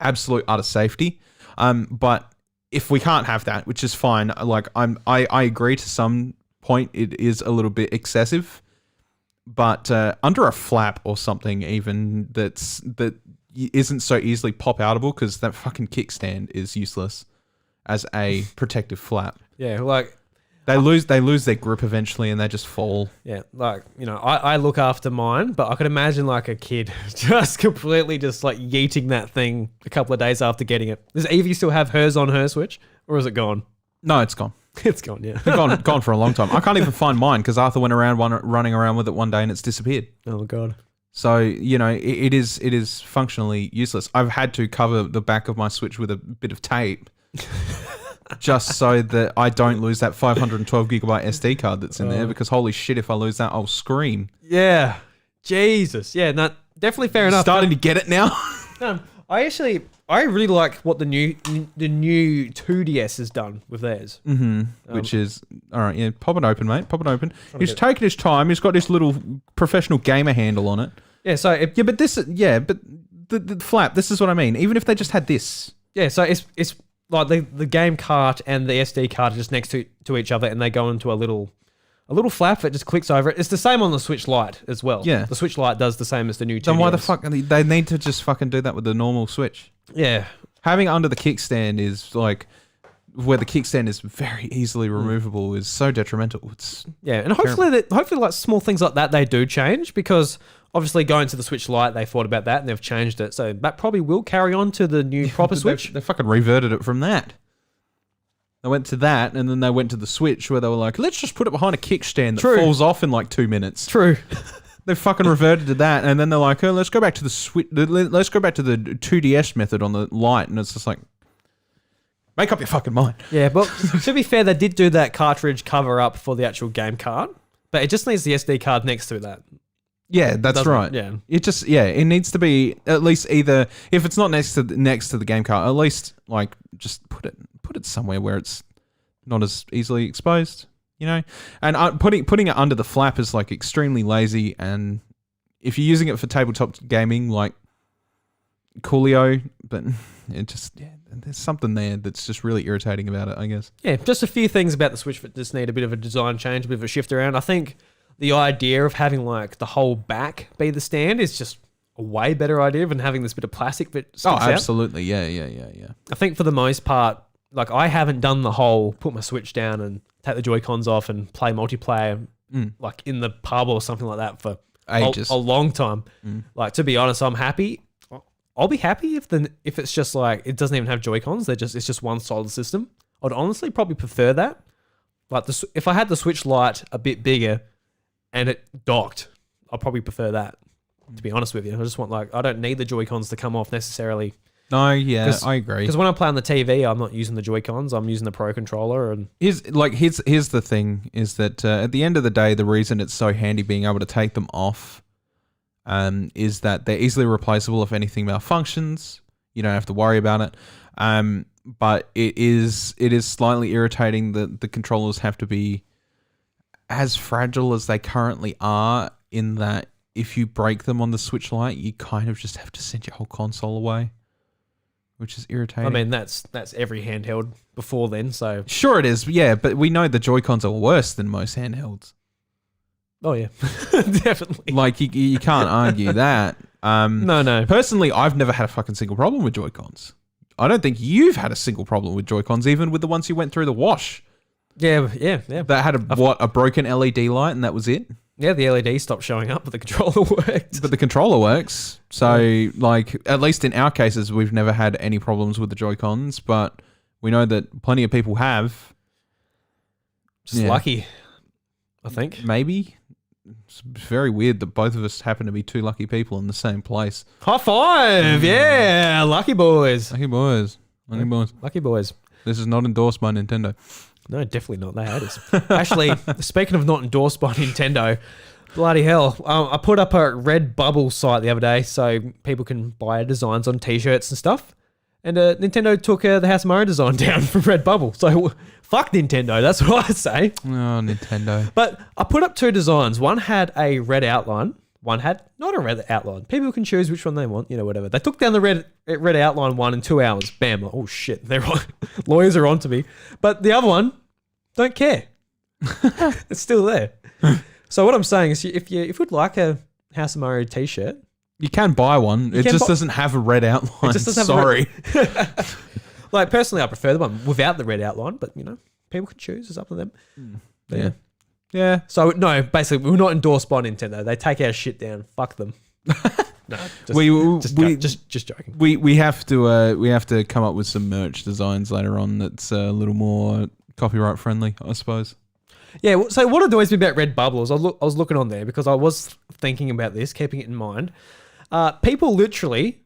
absolute utter safety. But if we can't have that, which is fine, like I agree to some point it is a little bit excessive, but under a flap or something even that isn't so easily pop outable, because that fucking kickstand is useless as a protective flap.
Yeah, like
they lose their grip eventually and they just fall.
Yeah, like, I look after mine, but I could imagine like a kid just completely just like yeeting that thing a couple of days after getting it. Does Evie still have hers on her Switch, or is it gone?
No, it's gone.
It's gone, yeah.
gone for a long time. I can't even find mine because Arthur went around running around with it one day and it's disappeared.
Oh god.
So, it is functionally useless. I've had to cover the back of my Switch with a bit of tape just so that I don't lose that 512 gigabyte SD card that's in there, because holy shit, if I lose that, I'll scream.
Yeah. Jesus. Yeah, no, definitely fair enough.
Starting to get it now.
I really like what the new 2DS has done with theirs.
Mm-hmm. Which is, all right, yeah, pop it open, mate. Pop it open. He's taking his time. He's got this little professional gamer handle on it.
Yeah, so...
but the flap, this is what I mean. Even if they just had this.
Yeah, so it's like the game cart and the SD card are just next to each other, and they go into a little flap that just clicks over it. It's the same on the Switch Lite as well.
Yeah.
The Switch Lite does the same as the new 2DS.
Then why the fuck they need to just fucking do that with the normal Switch?
Yeah.
Having it under the kickstand is like where the kickstand is very easily removable is so detrimental. It's
and hopefully like small things like that they do change, because obviously going to the Switch Lite they thought about that and they've changed it, so that probably will carry on to the new proper Switch.
They fucking reverted it from that. They went to that, and then they went to the Switch where they were like, let's just put it behind a kickstand that falls off in like 2 minutes.
True.
They fucking reverted to that, and then they're like, oh, let's go back to the Switch. Let's go back to the 2DS method on the Lite, and it's just like, make up your fucking mind.
Yeah, but to be fair, they did do that cartridge cover up for the actual game card, but it just needs the SD card next to that.
Yeah, that's right.
Yeah.
It needs to be at least either, if it's not next to the game card, at least like just put it somewhere where it's not as easily exposed, you know? And putting it under the flap is like extremely lazy, and if you're using it for tabletop gaming, like coolio, but it just there's something there that's just really irritating about it, I guess. Yeah,
just a few things about the Switch that just need a bit of a design change, a bit of a shift around. I think the idea of having like the whole back be the stand is just a way better idea than having this bit of plastic that sticks out.
Absolutely. Yeah.
I think for the most part, like I haven't done the whole put my Switch down and take the Joy-Cons off and play multiplayer like in the pub or something like that for
ages.
A long time. Like, to be honest, I'm happy. I'll be happy if it's just like it doesn't even have Joy-Cons. It's just one solid system. I'd honestly probably prefer that. Like if I had the Switch Lite a bit bigger and it docked, I'd probably prefer that. To be honest with you, I just want I don't need the Joy-Cons to come off necessarily.
No, yeah, I agree.
Because when I play on the TV, I'm not using the Joy-Cons. I'm using the Pro Controller. And
here's the thing: is that at the end of the day, the reason it's so handy being able to take them off, is that they're easily replaceable if anything malfunctions. You don't have to worry about it. But it is slightly irritating that the controllers have to be as fragile as they currently are. In that, if you break them on the Switch Lite, you kind of just have to send your whole console away, which is irritating.
I mean, that's every handheld before then, so...
Sure it is, yeah, but we know the Joy-Cons are worse than most handhelds.
Oh, yeah. Definitely.
Like, you can't argue that.
No.
Personally, I've never had a fucking single problem with Joy-Cons. I don't think you've had a single problem with Joy-Cons, even with the ones you went through the wash.
Yeah.
That had a broken LED light and that was it?
Yeah, the LED stopped showing up, but the controller worked.
But the controller works. So, like, at least in our cases, we've never had any problems with the Joy-Cons, but we know that plenty of people have.
Just lucky, I think.
Maybe. It's very weird that both of us happen to be two lucky people in the same place.
High five! Yeah, lucky boys.
Lucky boys.
Lucky boys.
This is not endorsed by Nintendo.
No, definitely not. They hate us. Actually, speaking of not endorsed by Nintendo, bloody hell. I put up a Redbubble site the other day so people can buy designs on t-shirts and stuff. And Nintendo took the House of Mario design down from Redbubble. So fuck Nintendo. That's what I say.
Oh, Nintendo.
But I put up two designs. One had a red outline. One had not a red outline. People can choose which one they want, whatever. They took down the red outline one in 2 hours. Bam. Oh, shit. They're on. Lawyers are on to me. But the other one, don't care. It's still there. So what I'm saying is if you'd like a House of Mario t-shirt,
you can buy one. It just doesn't have a red outline. It just doesn't have
like, personally, I prefer the one without the red outline, but, people can choose. It's up to them. But,
yeah.
So, no, basically, we're not endorsed by Nintendo. They take our shit down. Fuck them. No, just joking.
We have to come up with some merch designs later on that's a little more copyright friendly, I suppose.
Yeah, so what annoys me about Redbubble is I was looking on there because I was thinking about this, keeping it in mind. People literally,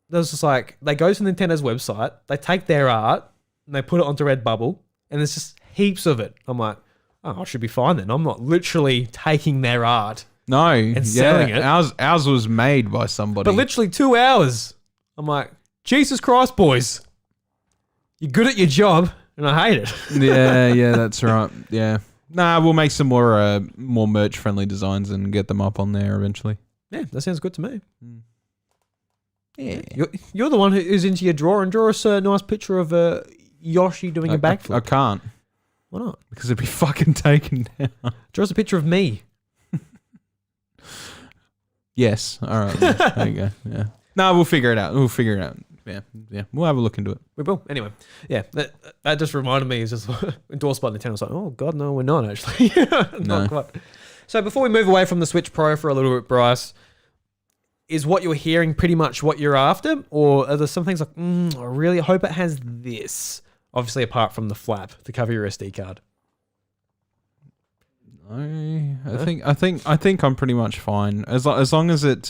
there's just like, they go to Nintendo's website, they take their art, and they put it onto Redbubble, and there's just heaps of it. I'm like, oh, I should be fine then. I'm not literally taking their art and selling it.
Ours was made by somebody.
But literally 2 hours. I'm like, Jesus Christ, boys. You're good at your job, and I hate it.
yeah, that's right. Yeah. Nah, we'll make some more merch-friendly designs and get them up on there eventually.
Yeah, that sounds good to me.
Yeah.
You're the one who's into your drawer, and draw us a nice picture of Yoshi doing a backflip?
I can't.
Why not?
Because it'd be fucking taken down.
Draw us a picture of me.
Yes. All right. There you go. Yeah. No, we'll figure it out. Yeah. We'll have a look into it.
We will. Anyway, yeah, that just reminded me. It's just endorsed by Nintendo. I was like, oh, God, no, we're not actually. Not quite. So before we move away from the Switch Pro for a little bit, Bryce, is what you're hearing pretty much what you're after? Or are there some things like, I really hope it has this? Obviously, apart from the flap to cover your SD card.
I think I'm pretty much fine as long as it.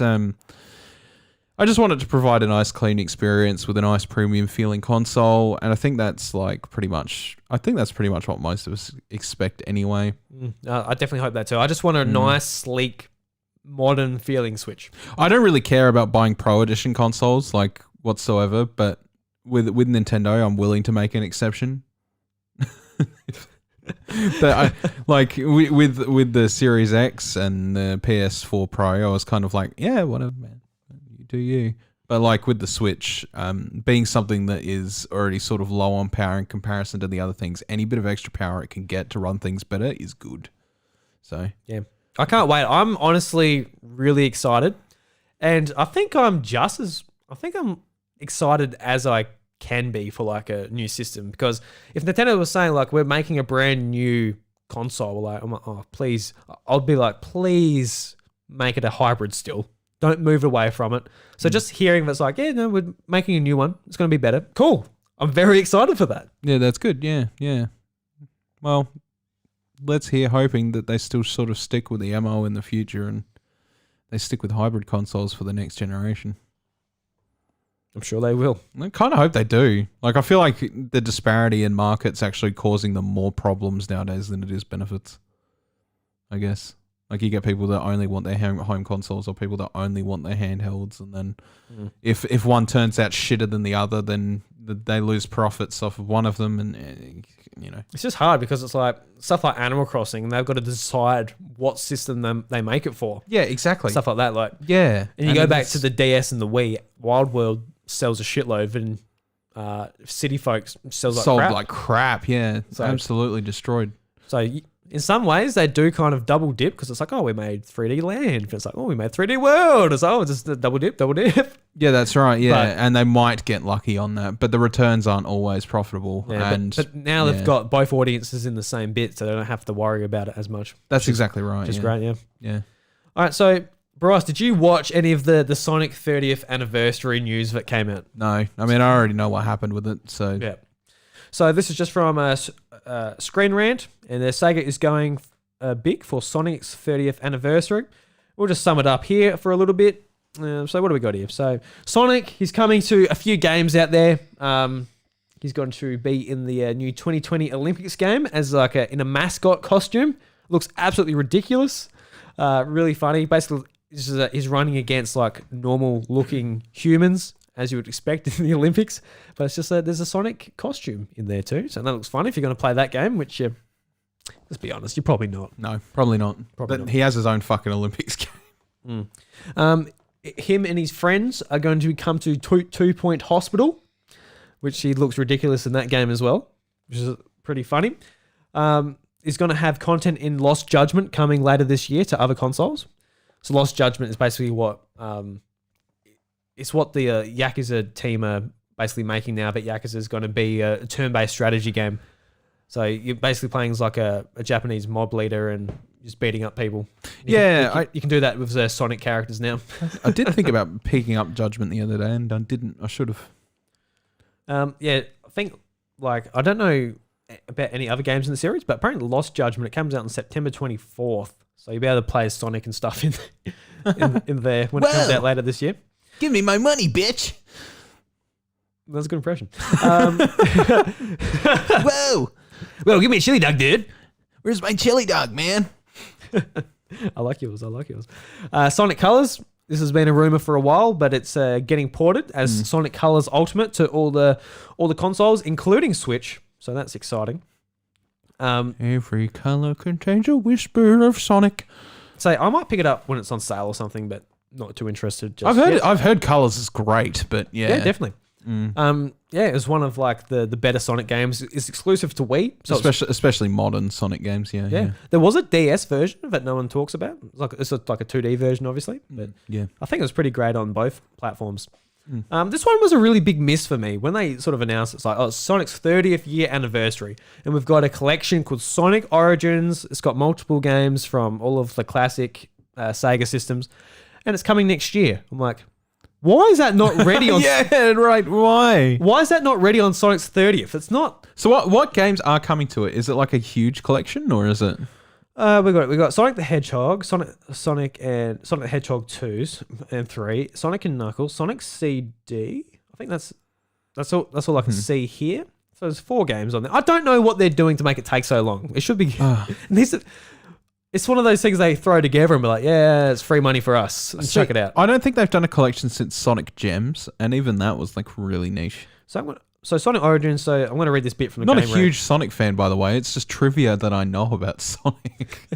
I just want it to provide a nice, clean experience with a nice premium feeling console, and I think that's pretty much what most of us expect anyway.
I definitely hope that too. I just want a nice, sleek, modern feeling Switch.
I don't really care about buying Pro Edition consoles whatsoever, but with Nintendo, I'm willing to make an exception. But with the Series X and the PS4 Pro, I was kind of like, yeah, whatever, man. Do you? But with the Switch, being something that is already sort of low on power in comparison to the other things, any bit of extra power it can get to run things better is good. So
yeah, I can't wait. I'm honestly really excited, and I think I'm excited as I can be for a new system, because if Nintendo was saying we're making a brand new console, I'm like, oh please, I'd be like, please make it a hybrid still. Don't move away from it. So just hearing that's we're making a new one. It's going to be better. Cool. I'm very excited for that.
Yeah, that's good. Yeah. Well, let's hear hoping that they still sort of stick with the MO in the future and they stick with hybrid consoles for the next generation.
I'm sure they will.
I kind of hope they do. I feel like the disparity in market's actually causing them more problems nowadays than it is benefits, I guess. You get people that only want their home consoles or people that only want their handhelds. And then if one turns out shitter than the other, then they lose profits off of one of them. And,
It's just hard because it's stuff like Animal Crossing, and they've got to decide what system they make it for.
Yeah, exactly.
Stuff like that.
Yeah.
And you go back to the DS and the Wii, Wild World sells a shitload, and City Folks sold crap.
Like crap, yeah. So, absolutely destroyed.
So in some ways, they do kind of double dip, because it's we made 3D Land. It's we made 3D World. It's just a double dip.
Yeah, that's right. Yeah, and they might get lucky on that, but the returns aren't always profitable.
Yeah, but now they've got both audiences in the same bit, so they don't have to worry about it as much.
That's exactly right.
Which is great, yeah.
Yeah.
All right, so Bryce, did you watch any of the Sonic 30th anniversary news that came out?
No. I mean, I already know what happened with it, so...
Yeah. So this is just from Screen Rant, and Sega is going big for Sonic's 30th anniversary. We'll just sum it up here for a little bit. So what do we got here? So Sonic, he's coming to a few games out there. He's going to be in the new 2020 Olympics game as in a mascot costume. Looks absolutely ridiculous. Really funny. Basically, he's running against normal looking humans, as you would expect in the Olympics. But it's just there's a Sonic costume in there too. So that looks fun if you're going to play that game, which, let's be honest, you're probably not.
No, probably not.
Probably not.
He has his own fucking Olympics game.
Him and his friends are going to come to 2 Point Hospital, which he looks ridiculous in that game as well, which is pretty funny. He's going to have content in Lost Judgment coming later this year to other consoles. So Lost Judgment is basically what... it's what the Yakuza team are basically making now, but Yakuza is going to be a turn-based strategy game. So you're basically playing as a Japanese mob leader and just beating up people. You can do that with the Sonic characters now.
I did think about picking up Judgment the other day, and I didn't. I should have.
I think I don't know about any other games in the series, but apparently Lost Judgment, it comes out on September 24th. So you'll be able to play as Sonic and stuff in there when it comes out later this year.
Give me my money, bitch.
That's a good impression.
Whoa.
Well, give me a chili dog, dude.
Where's my chili dog, man?
I like yours. Sonic Colors. This has been a rumor for a while, but it's getting ported as Sonic Colors Ultimate to all the consoles, including Switch. So that's exciting.
Every color contains a whisper of Sonic.
So I might pick it up when it's on sale or something, but not too interested.
I've heard Colors is great, but yeah.
Yeah, definitely. Yeah, it was one of like the better Sonic games. It's exclusive to Wii, so
Especially modern Sonic games, yeah.
There was a DS version that no one talks about. It's like a 2D version, obviously, but
Yeah.
I think it was pretty great on both platforms. This one was a really big miss for me when they sort of announced it's like, oh, it's Sonic's 30th year anniversary, and we've got a collection called Sonic Origins. It's got multiple games from all of the classic Sega systems, and it's coming next year. I'm like, why is that not ready on?
Yeah, right. Why?
Why is that not ready on Sonic's 30th? It's not.
So what games are coming to it? Is it like a huge collection, or is it?
We got Sonic the Hedgehog, Sonic the Hedgehog 2s and 3, Sonic and Knuckles, Sonic CD. I think that's all I can see here. So there's 4 games on there. I don't know what they're doing to make it take so long. It should be. It's one of those things they throw together and be like, yeah, it's free money for us. And check it out.
I don't think they've done a collection since Sonic Gems, and even that was like really niche.
So Sonic Origins. So I'm going to read this bit from the
Not
game.
a huge Sonic fan, by the way. It's just trivia that I know about Sonic.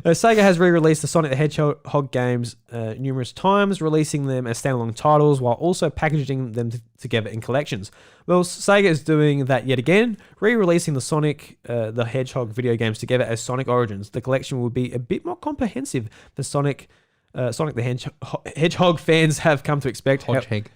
Sega has re-released the Sonic the Hedgehog games numerous times, releasing them as standalone titles while also packaging them together in collections. Well, Sega is doing that yet again, re-releasing the Sonic the Hedgehog video games together as Sonic Origins. The collection will be a bit more comprehensive than Sonic the Hedgehog fans have come to expect.
Hodgehog.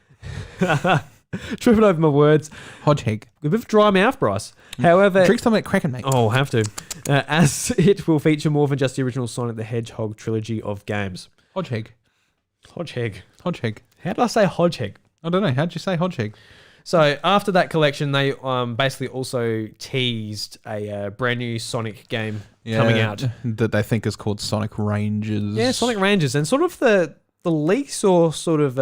Tripping over my words.
Hodgehog.
A bit of a dry mouth, Bryce. However...
Drink some of that Kraken, mate.
Oh, have to. As it will feature more than just the original Sonic the Hedgehog trilogy of games.
Hodgehog.
Hodgehog. How did I say Hodgehog?
I don't know. How'd you say Hodgehog?
So after that collection, they basically also teased a brand new Sonic game coming out.
That they think is called Sonic Rangers.
Yeah, Sonic Rangers. And sort of the leaks or sort of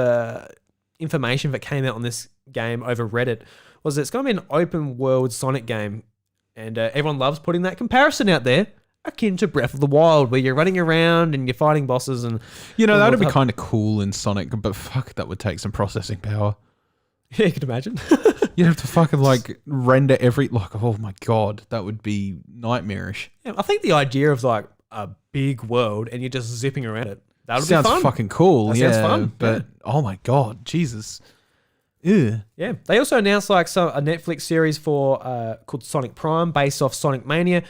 information that came out on this game over Reddit was that it's going to be an open world Sonic game. And everyone loves putting that comparison out there, akin to Breath of the Wild, where you're running around and you're fighting bosses. And
that would be kind of cool in Sonic, but fuck, that would take some processing power.
Yeah, you can imagine.
You'd have to fucking like render oh my god, that would be nightmarish.
Yeah, I think the idea of like a big world and you're just zipping around it, that would be fun.
Sounds fucking cool.
That sounds fun.
But oh my god, Jesus. Ew.
Yeah, they also announced like a Netflix series for called Sonic Prime, based off Sonic Mania,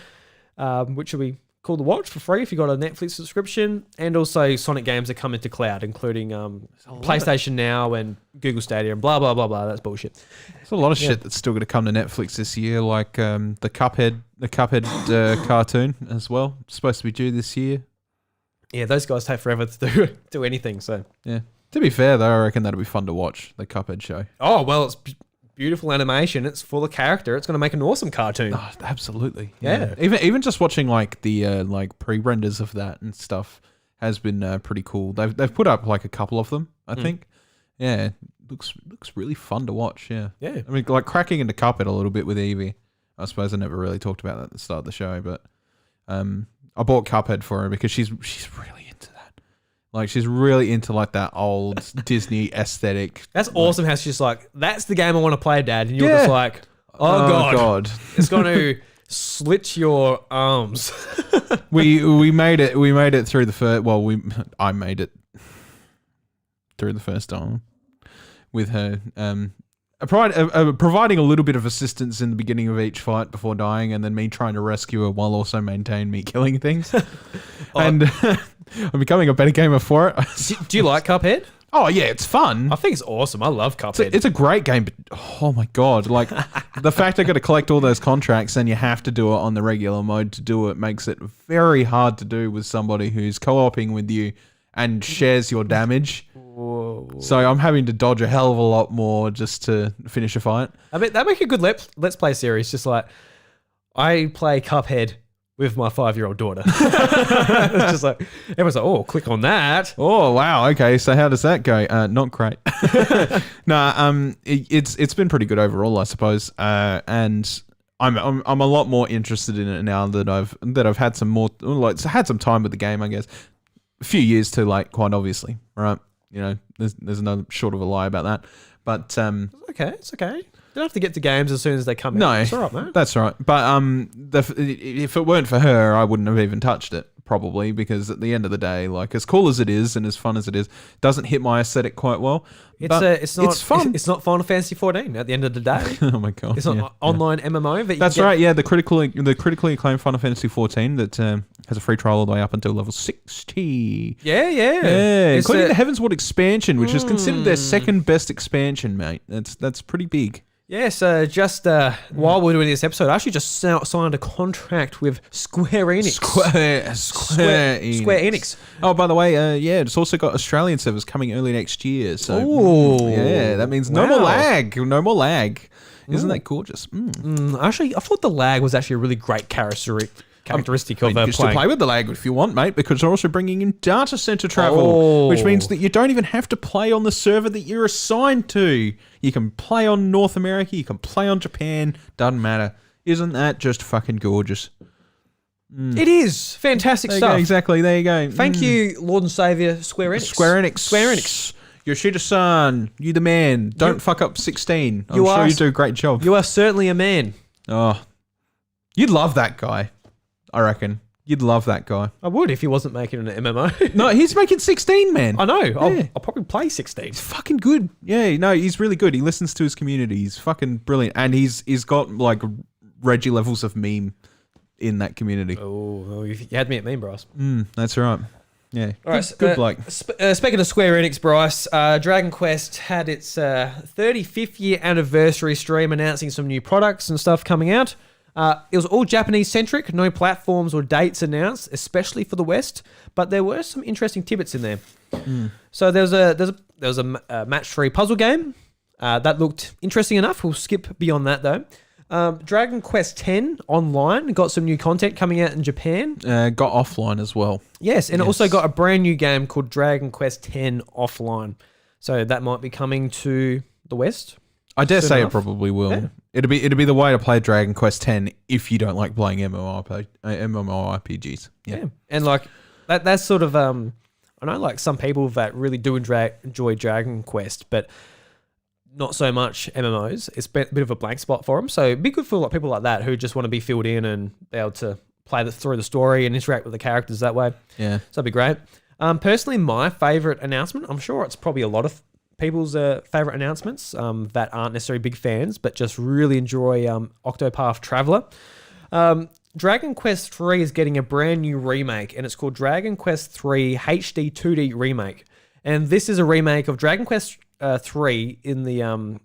which will be cool to watch for free if you got a Netflix subscription. And also Sonic games that come into cloud, including PlayStation Now and Google Stadia and blah blah blah blah. That's bullshit.
There's a lot of shit that's still going to come to Netflix this year, like the Cuphead cartoon as well. It's supposed to be due this year.
Yeah, those guys take forever to do anything. So
yeah. To be fair, though, I reckon that'll be fun to watch, the Cuphead show.
Oh, well, it's beautiful animation. It's full of character. It's going to make an awesome cartoon.
Oh, absolutely.
Yeah.
Even just watching like the pre-renders of that and stuff has been pretty cool. They've put up like a couple of them, I think. Yeah, looks really fun to watch. Yeah.
Yeah.
I mean, like cracking into Cuphead a little bit with Evie. I suppose I never really talked about that at the start of the show, but I bought Cuphead for her because she's really into that. Like, she's really into, like, that old Disney aesthetic.
That's awesome how she's like, that's the game I want to play, Dad. And you're just like, oh God. It's going to slit your arms.
We made it through the first... Well, I made it through the first time with her. Providing a little bit of assistance in the beginning of each fight before dying, and then me trying to rescue her while also maintain me killing things. And I'm becoming a better gamer for it.
Do you like Cuphead?
Oh yeah, it's fun.
I think it's awesome. I love Cuphead.
It's a great game, but oh my god, like the fact I got to collect all those contracts and you have to do it on the regular mode to do it makes it very hard to do with somebody who's co-oping with you and shares your damage. Whoa. So I'm having to dodge a hell of a lot more just to finish a fight.
I mean, that'd make a good let's play series. Just like I play Cuphead with my 5-year-old daughter. It's just like everyone's like, oh, click on that.
Oh wow, okay. So how does that go? Not great. It's been pretty good overall, I suppose. And I'm a lot more interested in it now that I've had some more had some time with the game. I guess a few years too late, quite obviously. Right? You know, there's no short of a lie about that. But
it's okay. You don't have to get to games as soon as they come out.
No,
it's all right, man.
That's right. But if it weren't for her, I wouldn't have even touched it. probably, because at the end of the day, like, as cool as it is and as fun as it is, doesn't hit my aesthetic quite well.
It's not
fun.
It's not Final Fantasy 14 at the end of the day.
Oh my god!
It's not an online MMO. That
That's right. Yeah, the critically acclaimed Final Fantasy 14 that has a free trial all the way up until level 60.
Yeah.
Including the Heavensward expansion, which is considered their second best expansion, mate. That's pretty big.
Yeah, so just while we're doing this episode, I actually just signed a contract with Square Enix.
Square Enix. Oh, by the way, it's also got Australian servers coming early next year. So, yeah, that means no more lag. No more lag. Isn't that gorgeous?
Actually, I thought the lag was actually a really great characteristic of
you still play with the lag if you want, mate, because they're also bringing in data center travel, which means that you don't even have to play on the server that you're assigned to. You can play on North America, you can play on Japan, doesn't matter. Isn't that just fucking gorgeous?
It is. Fantastic
There you
stuff.
go, exactly, there you go.
Thank you, Lord and Saviour, Square Enix.
Square Enix. Yoshida-san, you the man. Don't fuck up 16. I'm sure you do a great job.
You are certainly a man.
Oh, you'd love that guy. I reckon. You'd love that guy.
I would if he wasn't making an MMO.
No, he's making 16, man.
I know.
Yeah.
I'll probably play 16.
He's fucking good. Yeah, no, he's really good. He listens to his community. He's fucking brilliant. And he's got like Reggie levels of meme in that community.
Oh, you had me at meme, Bryce.
That's right. Yeah.
All right,
Good bloke.
Speaking of Square Enix, Bryce, Dragon Quest had its 35th year anniversary stream announcing some new products and stuff coming out. It was all Japanese-centric, no platforms or dates announced, especially for the West, but there were some interesting tidbits in there. So there was a match 3 puzzle game that looked interesting enough. We'll skip beyond that though. Dragon Quest X Online got some new content coming out in Japan.
Got offline as well.
Yes, and it also got a brand new game called Dragon Quest X Offline. So that might be coming to the West.
I dare say
enough.
it probably will.
Yeah.
It'd be the way to play Dragon Quest X if you don't like playing MMORPGs. Yeah.
And like that's sort of I know like some people that really do enjoy Dragon Quest, but not so much MMOs. It's a bit of a blank spot for them. So it'd be good for like people like that who just want to be filled in and be able to play through the story and interact with the characters that way.
Yeah.
So that'd be great. Personally, my favorite announcement, I'm sure it's probably a lot of people's favorite announcements that aren't necessarily big fans, but just really enjoy Octopath Traveler. Dragon Quest 3 is getting a brand new remake, and it's called Dragon Quest 3 HD 2D Remake. And this is a remake of Dragon Quest 3 in the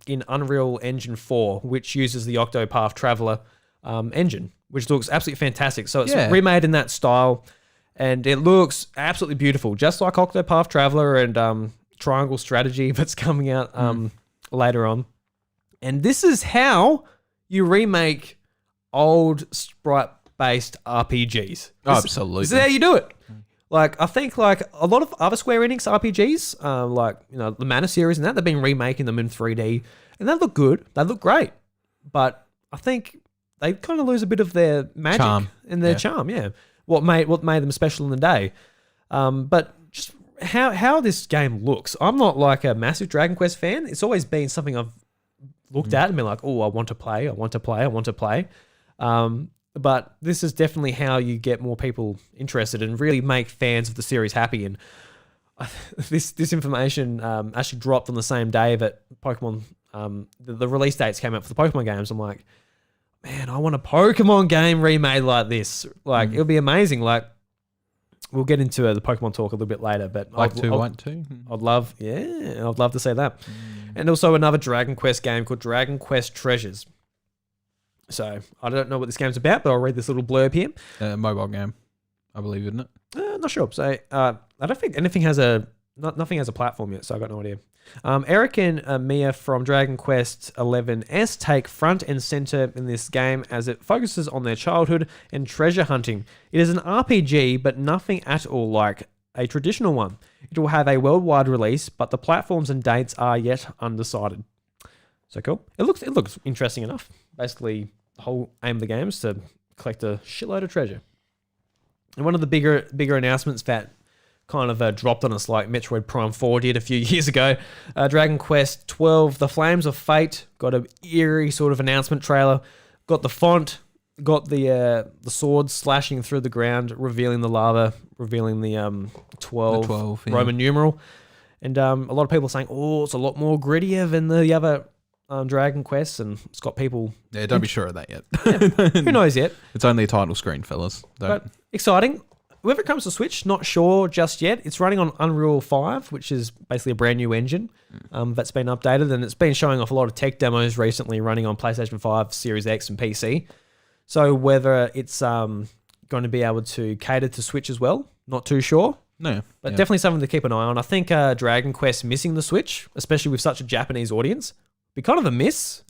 in Unreal Engine 4, which uses the Octopath Traveler engine, which looks absolutely fantastic. So it's remade in that style, and it looks absolutely beautiful, just like Octopath Traveler and Triangle Strategy that's coming out later on. And this is how you remake old sprite-based RPGs.
Absolutely.
This is how you do it. Like, I think like a lot of other Square Enix RPGs, like, you know, the Mana series and that, they've been remaking them in 3D, and they look good. They look great. But I think they kind of lose a bit of their magic and their charm, What made them special in the day. But just how this game looks. I'm not like a massive Dragon Quest fan. It's always been something I've looked at and been like, oh, I want to play. But this is definitely how you get more people interested and really make fans of the series happy. And this information actually dropped on the same day that Pokemon, the release dates came out for the Pokemon games. I'm like, man, I want a Pokemon game remade like this. Like, it'll be amazing. Like, we'll get into the Pokemon talk a little bit later, but
White 2.
I'd love to say that. And also another Dragon Quest game called Dragon Quest Treasures. So I don't know what this game's about, but I'll read this little blurb here.
Mobile game, I believe, isn't it?
Not sure. So I don't think nothing has a platform yet, so I got no idea. Eric and Mia from Dragon Quest XI's take front and center in this game as it focuses on their childhood and treasure hunting. It is an RPG, but nothing at all like a traditional one. It will have a worldwide release, but the platforms and dates are yet undecided. So cool. It looks interesting enough. Basically, the whole aim of the game is to collect a shitload of treasure. And one of the bigger announcements that kind of dropped on us like Metroid Prime 4 did a few years ago. Dragon Quest 12, The Flames of Fate, got an eerie sort of announcement trailer. Got the font got the sword slashing through the ground, revealing the lava, revealing the 12
yeah.
Roman numeral. And a lot of people are saying, oh, it's a lot more grittier than the other Dragon Quests, and it's got people...
Yeah, don't be sure of that yet.
Who knows yet?
It's only a title screen, fellas.
But exciting. Whenever it comes to Switch, not sure just yet. It's running on Unreal 5, which is basically a brand new engine that's been updated, and it's been showing off a lot of tech demos recently running on PlayStation 5, Series X, and PC. So whether it's going to be able to cater to Switch as well, not too sure.
No.
But definitely something to keep an eye on. I think Dragon Quest missing the Switch, especially with such a Japanese audience, be kind of a miss.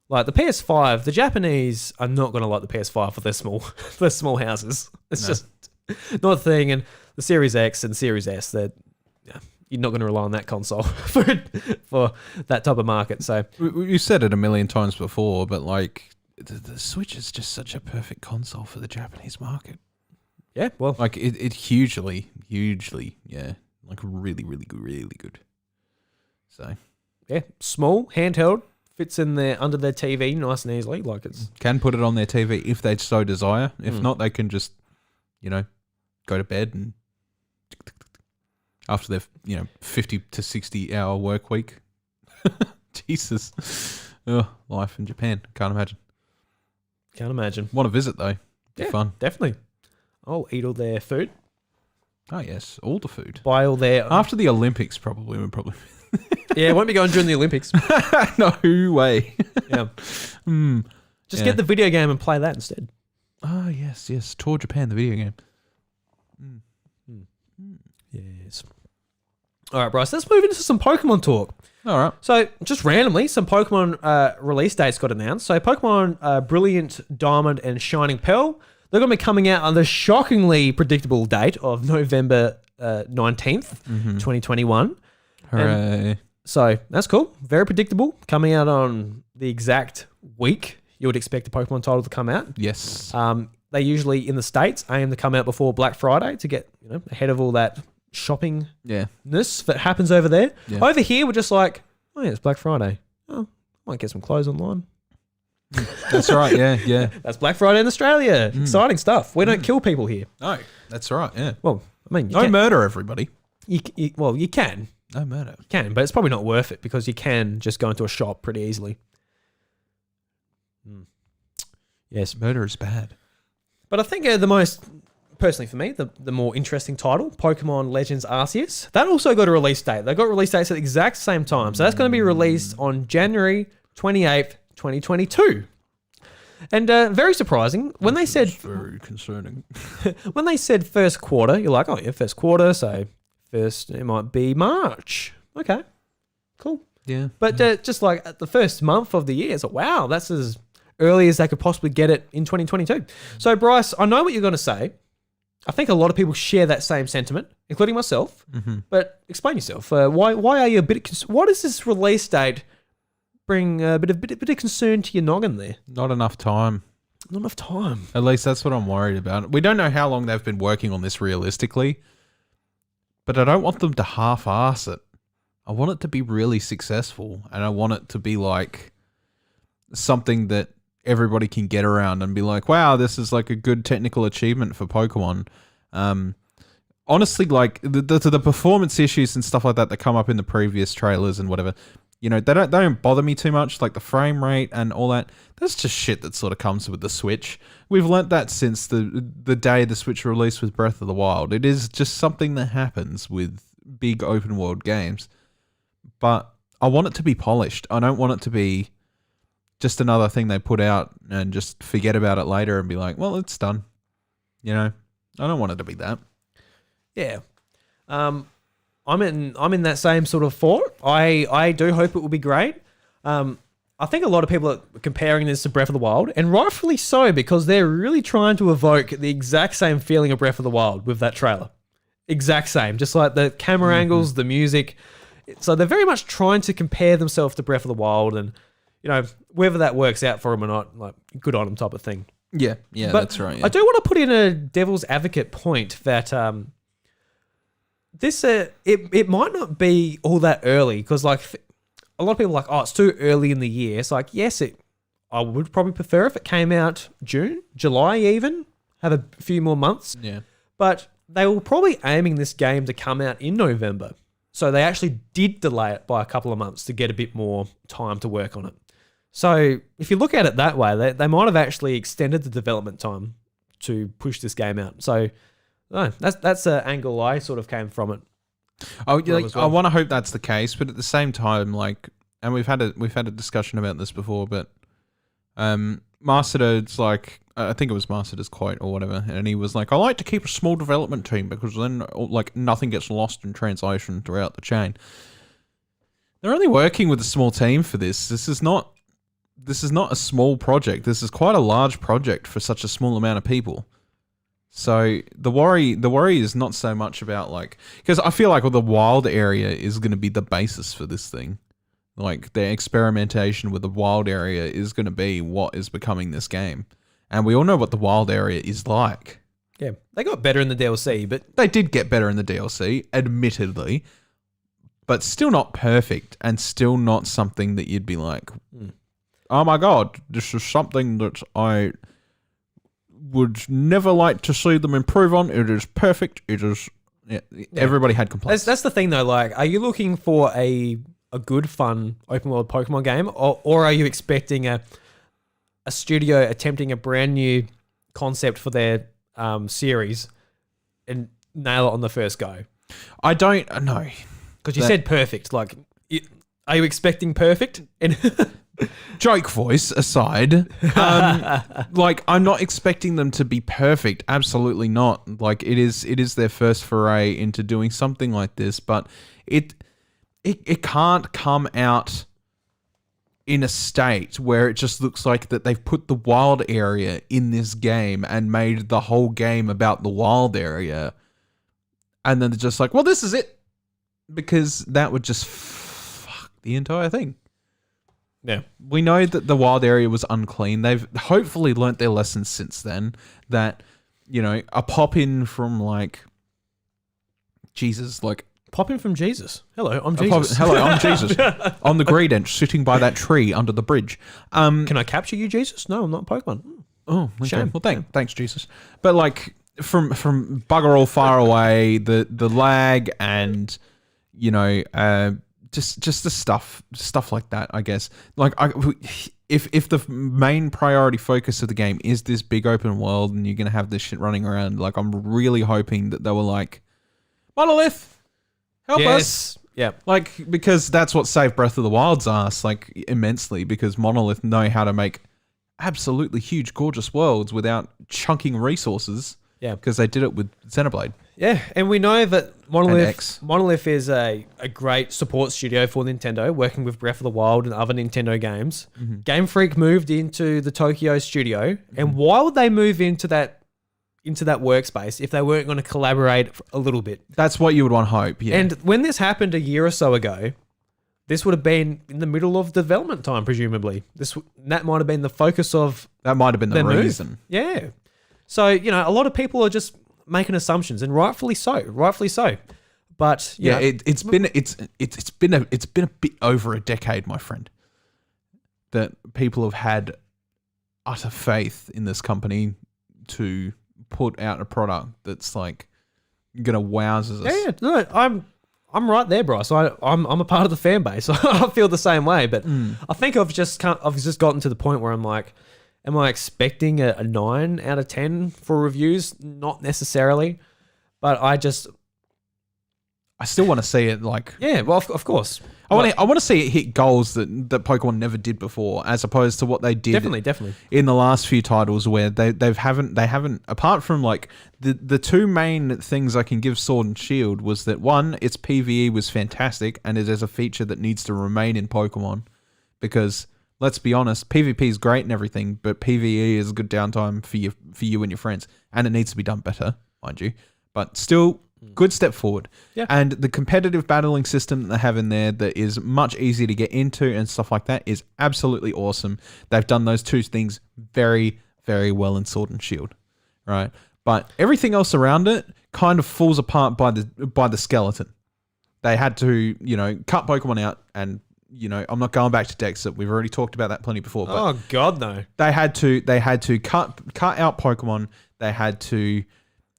Like the PS5, the Japanese are not going to like the PS5 for their small houses. It's just not a thing. And the Series X and Series S, you're not going to rely on that console for that type of market. So
you said it a million times before, but like the Switch is just such a perfect console for the Japanese market.
Yeah, well,
like it hugely, yeah, like really good. So
yeah, small, handheld, fits in there under their TV nice and easily. Like it's
can put it on their TV if they so desire. If not, they can just, go to bed and after their 50 to 60 hour work week. Jesus, life in Japan. Can't imagine. Want to visit though? Be fun.
Definitely. I'll eat all their food.
Oh yes, all the food.
Buy all their
after the Olympics, probably.
Yeah, it won't be going during the Olympics.
No way.
Yeah. Just get the video game and play that instead.
Oh yes. Tour Japan, the video game.
Yes. All right, Bryce. Let's move into some Pokemon talk.
All right.
So, just randomly, some Pokemon release dates got announced. So, Pokemon Brilliant Diamond and Shining Pearl, they're going to be coming out on the shockingly predictable date of November 19th, 2021.
Hooray.
So, that's cool. Very predictable. Coming out on the exact week you would expect a Pokemon title to come out.
Yes.
They usually, in the States, aim to come out before Black Friday to get ahead of all that shoppingness that happens over there. Yeah. Over here, we're just like, oh yeah, it's Black Friday. Oh, I might get some clothes online.
That's right, yeah.
That's Black Friday in Australia. Exciting stuff. We don't kill people here.
No, that's right, yeah.
Well, I mean,
no murder, everybody.
You can.
No murder.
You can, but it's probably not worth it because you can just go into a shop pretty easily. Yes.
Murder is bad.
But I think the most... Personally, for me, the more interesting title, Pokemon Legends Arceus, that also got a release date. They got release dates at the exact same time. So that's going to be released on January 28th, 2022. And very surprising, when they said...
very concerning.
When they said first quarter, you're like, oh yeah, first quarter, so first it might be March. Okay, cool.
Yeah.
But just like at the first month of the year, it's like, wow, that's as early as they could possibly get it in 2022. So Bryce, I know what you're going to say. I think a lot of people share that same sentiment, including myself. But explain yourself. Why are you a bit? Why does this release date bring a bit of concern to your noggin there?
Not enough time.
Not enough time.
At least that's what I'm worried about. We don't know how long they've been working on this realistically, but I don't want them to half-ass it. I want it to be really successful, and I want it to be like something that everybody can get around and be like, wow, this is like a good technical achievement for Pokemon. Honestly, like the performance issues and stuff like that come up in the previous trailers and whatever, they don't bother me too much, like the frame rate and all that. That's just shit that sort of comes with the Switch. We've learnt that since the day the Switch released with Breath of the Wild. It is just something that happens with big open world games. But I want it to be polished. I don't want it to be just another thing they put out and just forget about it later and be like, well, it's done. I don't want it to be that.
Yeah. I'm in that same sort of thought. I do hope it will be great. I think a lot of people are comparing this to Breath of the Wild, and rightfully so, because they're really trying to evoke the exact same feeling of Breath of the Wild with that trailer. Exact same. Just like the camera angles, the music. So they're very much trying to compare themselves to Breath of the Wild, and whether that works out for them or not, like, good on them type of thing.
Yeah,
but
that's right. Yeah.
I do want to put in a devil's advocate point that this it might not be all that early, because like a lot of people are like, oh, it's too early in the year. It's like, yes, I would probably prefer if it came out June, July even, have a few more months.
Yeah.
But they were probably aiming this game to come out in November. So they actually did delay it by a couple of months to get a bit more time to work on it. So if you look at it that way, they might have actually extended the development time to push this game out. So that's an angle I sort of came from it.
Oh,
as well.
I want to hope that's the case, but at the same time, like, and we've had a discussion about this before, but Masahiro, like, I think it was Masahira's quote or whatever, and he was like, I like to keep a small development team because then, like, nothing gets lost in translation throughout the chain. They're only working with a small team for this. This is not a small project. This is quite a large project for such a small amount of people. So the worry is not so much about, like, because I feel like the wild area is going to be the basis for this thing. Like, the experimentation with the wild area is going to be what is becoming this game. And we all know what the wild area is like.
Yeah, they got better in the DLC, but
They did get better in the DLC, admittedly, but still not perfect and still not something that you'd be like, oh my God, this is something that I would never like to see them improve on. It is perfect. It is. Yeah. Everybody had complaints.
that's the thing though. Like, are you looking for a good, fun open world Pokemon game, or are you expecting a studio attempting a brand new concept for their series and nail it on the first go?
I don't know.
Because you said perfect. Like, are you expecting perfect?
Joke voice aside, like, I'm not expecting them to be perfect. Absolutely not. Like, it is their first foray into doing something like this, but it can't come out in a state where it just looks like that they've put the wild area in this game and made the whole game about the wild area, and then they're just like, well, this is it, because that would just fuck the entire thing.
Yeah.
We know that the wild area was unclean. They've hopefully learnt their lessons since then, that, you know, a pop-in from, like, Jesus, like...
Pop-in from Jesus. Hello, I'm Jesus.
Hello, I'm Jesus. On the Greedent, sitting by that tree under the bridge.
Can I capture you, Jesus? No, I'm not Pokemon.
Oh, okay.
Shame.
Well, thanks, Jesus. But, like, from bugger all far away, the lag and, you know... Just the stuff like that, I guess. Like, if the main priority focus of the game is this big open world and you're going to have this shit running around, like, I'm really hoping that they were like, Monolith, help us.
Yeah.
Like, because that's what saved Breath of the Wild's ass, like, immensely, because Monolith know how to make absolutely huge, gorgeous worlds without chunking resources.
Yeah.
Because they did it with Xenoblade.
Yeah, and we know that
X.
Monolith is a great support studio for Nintendo, working with Breath of the Wild and other Nintendo games.
Mm-hmm.
Game Freak moved into the Tokyo studio, and why would they move into that workspace if they weren't going to collaborate a little bit?
That's what you would want to hope, yeah.
And when this happened a year or so ago, this would have been in the middle of development time, presumably. That might have been the focus of
that might have been the reason.
Move. Yeah. So, you know, a lot of people are just making assumptions, and rightfully so. But
yeah, it's been a bit over a decade, my friend, that people have had utter faith in this company to put out a product that's like gonna wowz us.
Yeah, no, I'm right there, Bryce. I'm a part of the fan base. I feel the same way, but I think I've just gotten to the point where I'm like, am I expecting a 9 out of 10 for reviews? Not necessarily, but I
still want to see it, like...
Yeah, well, of course.
I want to see it hit goals that Pokemon never did before, as opposed to what they did
definitely
in the last few titles, where they haven't apart from, like, the two main things I can give Sword and Shield was that, one, its PvE was fantastic, and it is a feature that needs to remain in Pokemon, because... Let's be honest, PvP is great and everything, but PvE is a good downtime for you and your friends, and it needs to be done better, mind you. But still, good step forward.
Yeah.
And the competitive battling system that they have in there that is much easier to get into and stuff like that is absolutely awesome. They've done those two things very, very well in Sword and Shield, right? But everything else around it kind of falls apart by the skeleton. They had to, you know, cut Pokemon out and I'm not going back to Dexter. We've already talked about that plenty before. But
Oh God, no.
they had to cut out Pokemon. They had to.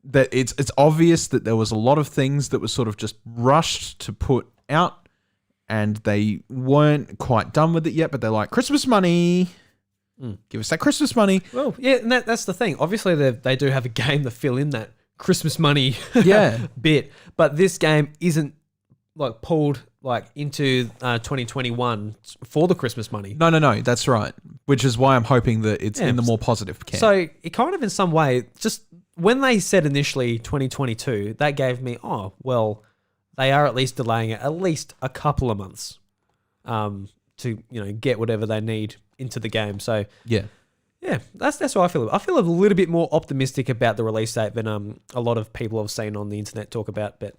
That it's obvious that there was a lot of things that was sort of just rushed to put out, and they weren't quite done with it yet. But they're like, Christmas money. Give us that Christmas money.
Well, yeah, and that's the thing. Obviously, they do have a game to fill in that Christmas money bit, but this game isn't like pulled like into 2021 for the Christmas money.
No, that's right. Which is why I'm hoping that it's in the more positive camp.
So it kind of in some way, just when they said initially 2022, that gave me, oh, well, they are at least delaying it at least a couple of months to, get whatever they need into the game. So
yeah,
that's what I feel. I feel a little bit more optimistic about the release date than a lot of people I've seen on the internet talk about, but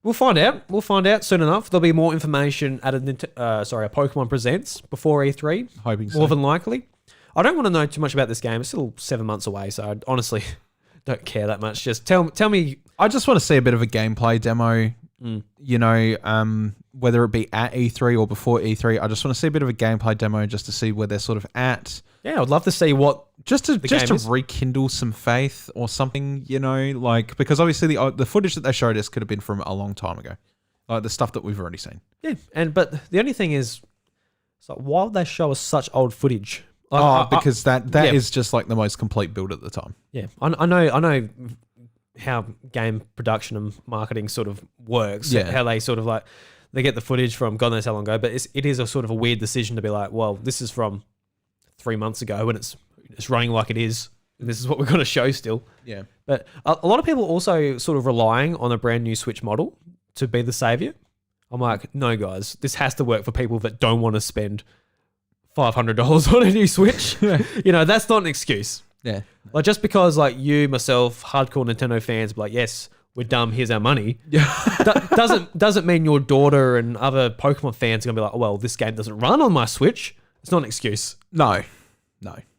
we'll find out. We'll find out soon enough. There'll be more information at a Pokemon Presents before E3.
Hoping so.
More than likely. I don't want to know too much about this game. It's still 7 months away, so I honestly don't care that much. Just tell me.
I just want to see a bit of a gameplay demo. Whether it be at E3 or before E3, I just want to see a bit of a gameplay demo just to see where they're sort of at.
Yeah, I'd love to see what
just to rekindle some faith or something, because obviously the footage that they showed us could have been from a long time ago, like the stuff that we've already seen.
Yeah, but the only thing is, it's like, why would they show us such old footage?
Because that is just like the most complete build at the time.
Yeah, I know how game production and marketing sort of works.
Yeah.
How they sort of like, they get the footage from God knows how long ago, but it is a sort of a weird decision to be like, well, this is from 3 months ago when it's running like it is. And this is what we're going to show still.
Yeah.
But a lot of people also sort of relying on a brand new Switch model to be the savior. I'm like, no, guys, this has to work for people that don't want to spend $500 on a new Switch. That's not an excuse.
Yeah.
Like, just because like you, myself, hardcore Nintendo fans be like, yes, we're dumb, here's our money. Doesn't mean your daughter and other Pokemon fans are going to be like, oh, well, this game doesn't run on my Switch. It's not an excuse.
No.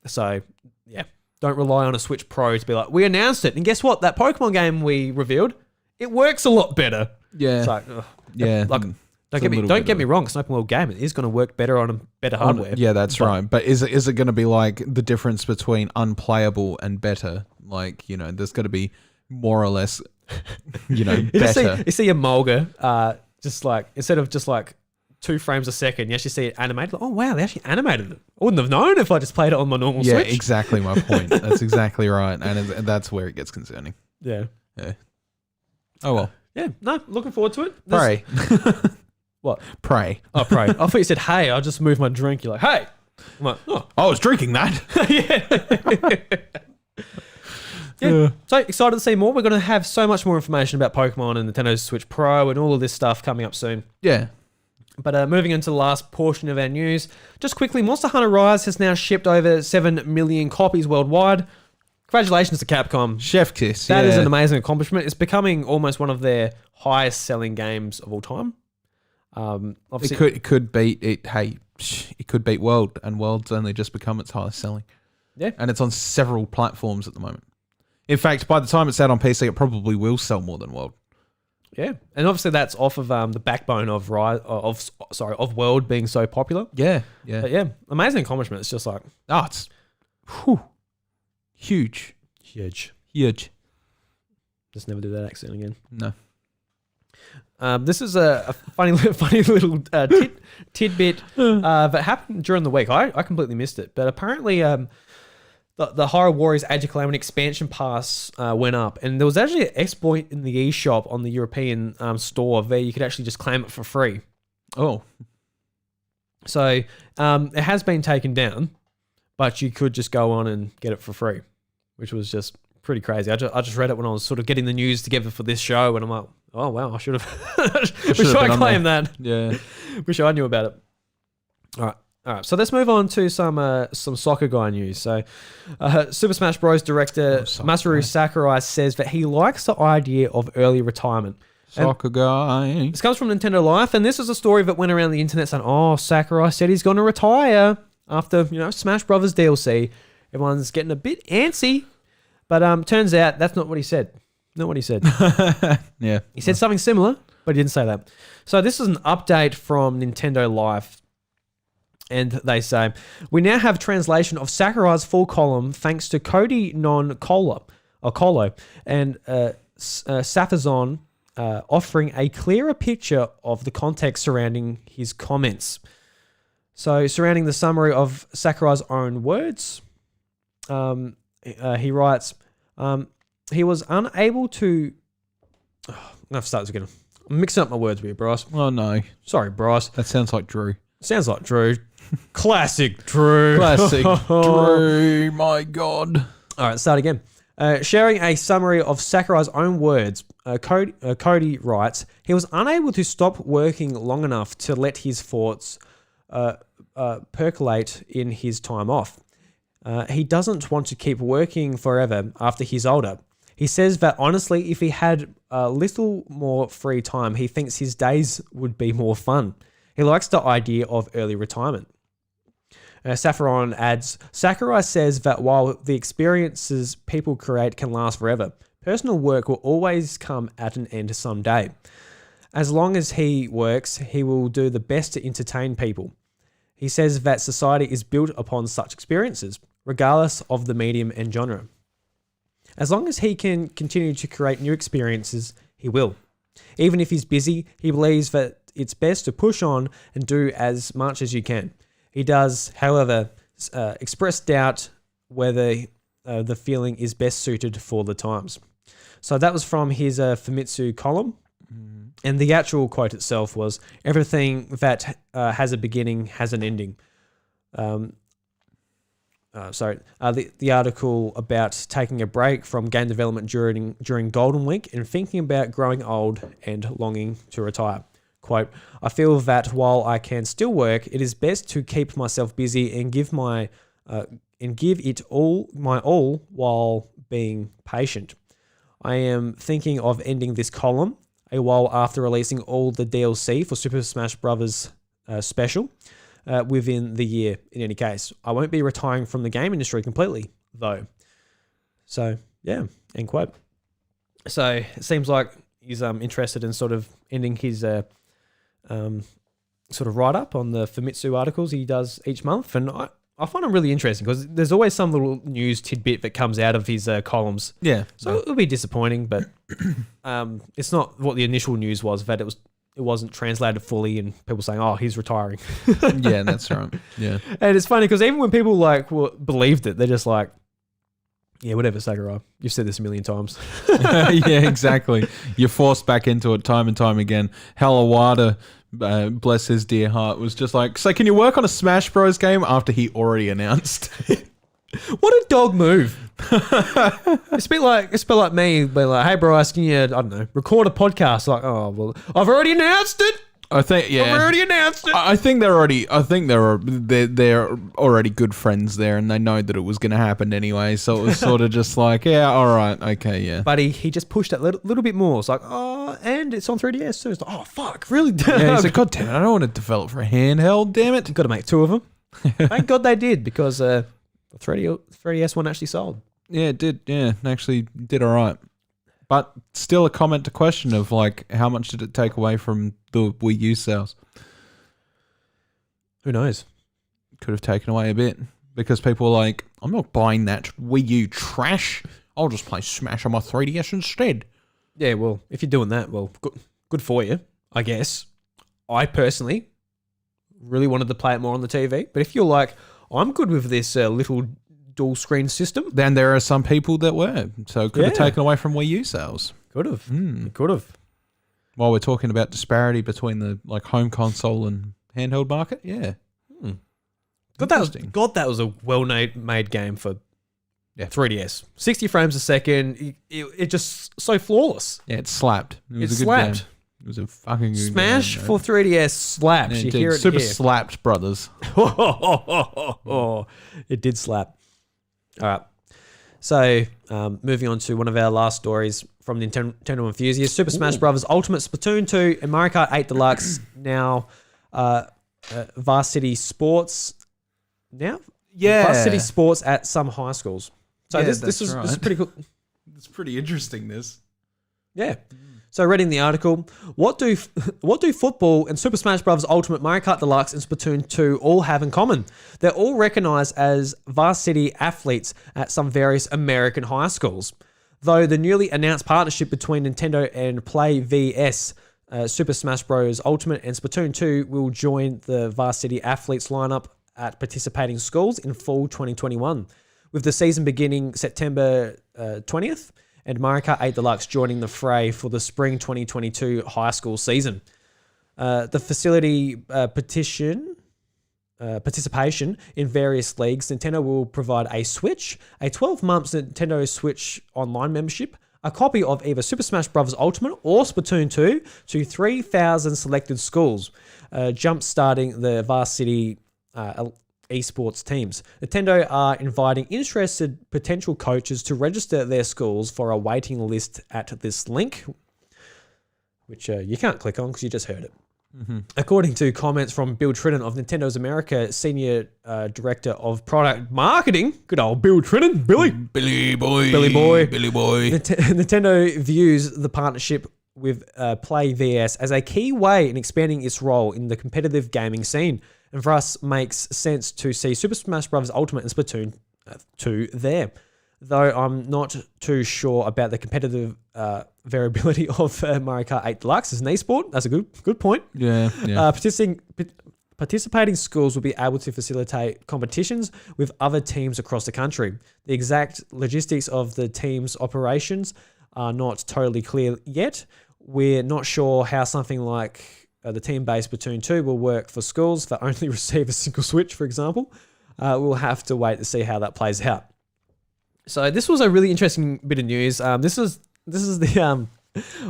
So, yeah, don't rely on a Switch Pro to be like, we announced it. And guess what? That Pokemon game we revealed, it works a lot better.
Yeah.
It's like,
yeah.
Like, don't get me wrong. It's an open world game. It is going to work better on a better hardware.
Yeah, that's right. But is it going to be like the difference between unplayable and better? Like, there's got to be more or less, better.
You see a Mulga, just like, instead of just like 2 frames a second, you actually see it animated. Like, oh, wow, they actually animated it. I wouldn't have known if I just played it on my normal Switch.
Yeah, exactly my point. That's exactly right. And that's where it gets concerning.
Yeah.
Oh, well.
Yeah, no, looking forward to it.
Pray.
What?
Pray.
Oh, pray. I thought you said, hey, I'll just move my drink. You're like, hey. I'm like, oh.
I was drinking that.
Yeah. So excited to see more. We're going to have so much more information about Pokemon and Nintendo Switch Pro and all of this stuff coming up soon.
Yeah.
But moving into the last portion of our news, just quickly, Monster Hunter Rise has now shipped over 7 million copies worldwide. Congratulations to Capcom.
Chef kiss.
That is an amazing accomplishment. It's becoming almost one of their highest selling games of all time. Obviously,
it could beat it. Hey, it could beat World, and World's only just become its highest selling.
Yeah,
and it's on several platforms at the moment. In fact, by the time it's out on PC, it probably will sell more than World.
Yeah, and obviously that's off of the backbone of of World being so popular.
Yeah.
But yeah, amazing accomplishment. It's just like,
it's huge.
Just never do that accent again.
No.
This is a funny little tidbit that happened during the week. I completely missed it, but apparently the Horror Warriors Age of Calamity expansion pass went up, and there was actually an exploit in the eShop on the European store where you could actually just claim it for free.
Oh.
So it has been taken down, but you could just go on and get it for free, which was just pretty crazy. I just read it when I was sort of getting the news together for this show, and I'm like, oh wow, I should have. Wish I claimed that.
Yeah.
Wish I knew about it. All right. So let's move on to some soccer guy news. So, Super Smash Bros. Director Masahiro Sakurai says that he likes the idea of early retirement.
Soccer guy.
This comes from Nintendo Life, and this is a story that went around the internet saying, "Oh, Sakurai said he's going to retire after Smash Brothers DLC." Everyone's getting a bit antsy, but turns out that's not what he said. Not what he said.
Yeah.
He said something similar, but he didn't say that. So this is an update from Nintendo Life And they say, we now have translation of Sakurai's full column thanks to Cody Non-Colo and Safazon offering a clearer picture of the context surrounding his comments. So, surrounding the summary of Sakurai's own words, he writes, he was unable to... I'm going to have to start this again. I'm mixing up my words with you, Bryce.
Oh, no.
Sorry, Bryce.
That sounds like Drew.
Sounds like Drew. Classic Drew.
Classic Drew, my God.
All right, start again. Sharing a summary of Sakurai's own words, Cody writes, he was unable to stop working long enough to let his thoughts percolate in his time off. He doesn't want to keep working forever after he's older. He says that honestly, if he had a little more free time, he thinks his days would be more fun. He likes the idea of early retirement. Saffron adds, Sakurai says that while the experiences people create can last forever, personal work will always come at an end someday. As long as he works, he will do the best to entertain people. He says that society is built upon such experiences, regardless of the medium and genre. As long as he can continue to create new experiences, he will. Even if he's busy, he believes that it's best to push on and do as much as you can. He does, however, express doubt whether the feeling is best suited for the times. So that was from his Famitsu column. And the actual quote itself was, everything that has a beginning has an ending. The article about taking a break from game development during Golden Week and thinking about growing old and longing to retire. Quote, I feel that while I can still work, it is best to keep myself busy and give it all my all while being patient. I am thinking of ending this column a while after releasing all the DLC for Super Smash Bros. Special within the year. In any case, I won't be retiring from the game industry completely, though. So, yeah, end quote. So, it seems like he's interested in sort of ending his sort of write-up on the Famitsu articles he does each month. And I find them really interesting because there's always some little news tidbit that comes out of his columns. Yeah. So it'll be disappointing, but it's not what the initial news was, that it wasn't translated fully and people saying, oh, he's retiring.
Yeah, that's right. Yeah.
And it's funny because even when people believed it, they're just like, yeah, whatever, Sakurai. You've said this a million times.
Yeah, exactly. You're forced back into it time and time again. Halawada, bless his dear heart, was just like, so can you work on a Smash Bros game after he already announced?
What a dog move. It's a bit like me being like, hey, Bryce, can you, I don't know, record a podcast? Like, oh, well, I've already announced it.
I think, yeah.
I've already announced it.
I think they're already good friends there, and they know that it was going to happen anyway. So it was sort of just like, yeah, all right, okay, yeah.
But he just pushed it a little bit more. It's like, oh, and it's on 3DS. So it's like, oh, fuck, really?
Yeah, he's like, God damn it, I don't want to develop for a handheld, damn it.
Got to make two of them. Thank God they did, because the 3DS one actually sold.
Yeah, it did. Yeah, actually did all right. But still a comment to question of like, how much did it take away from the Wii U sales?
Who knows?
Could have taken away a bit because people were like, I'm not buying that Wii U trash. I'll just play Smash on my 3DS instead.
Yeah, well, if you're doing that, well, good for you, I guess. I personally really wanted to play it more on the TV. But if you're like, I'm good with this little dual screen system,
then there are some people that were, so it could have taken away from Wii U sales.
Could have. Could have.
While we're talking about disparity between the like home console and handheld market, yeah.
God, that was a well-made game for 3DS. 60 frames a second. It just so flawless.
Yeah, it slapped. It was a good
slapped.
game. It was a fucking good
Smash
game,
for 3DS slaps.
Yeah,
you hear it
Super
here.
slapped, brothers.
It did slap. All right. So, moving on to one of our last stories from Nintendo enthusiasts, Super Smash Bros. Ultimate Splatoon 2 and Mario Kart 8 Deluxe now varsity sports now?
Yeah.
Varsity sports at some high schools. So
Yeah,
this is pretty cool.
It's pretty interesting, this.
Yeah. So reading the article, what do football and Super Smash Bros. Ultimate, Mario Kart Deluxe, and Splatoon 2 all have in common? They're all recognized as varsity athletes at some various American high schools. Though the newly announced partnership between Nintendo and Play vs. Super Smash Bros. Ultimate and Splatoon 2 will join the varsity athletes lineup at participating schools in fall 2021, with the season beginning September 20th. And Mario Kart 8 Deluxe joining the fray for the spring 2022 high school season. The facility participation in various leagues, Nintendo will provide a Switch, a 12-month Nintendo Switch Online membership, a copy of either Super Smash Bros. Ultimate or Splatoon 2 to 3,000 selected schools, jump-starting the varsity esports teams. Nintendo are inviting interested potential coaches to register their schools for a waiting list at this link, which you can't click on because you just heard it. Mm-hmm. According to comments from Bill Trinan of Nintendo's America Senior Director of Product Marketing, good old Bill Trinan, Billy boy. Nintendo views the partnership with Play vs as a key way in expanding its role in the competitive gaming scene, and for us makes sense to see Super Smash Bros. Ultimate and Splatoon 2 there. Though I'm not too sure about the competitive variability of Mario Kart 8 Deluxe as an esport. That's a good point.
Yeah.
Participating schools will be able to facilitate competitions with other teams across the country. The exact logistics of the team's operations are not totally clear yet. We're not sure how something like the team-based Splatoon 2 will work for schools that only receive a single Switch, for example. We'll have to wait to see how that plays out. So this was a really interesting bit of news. This is the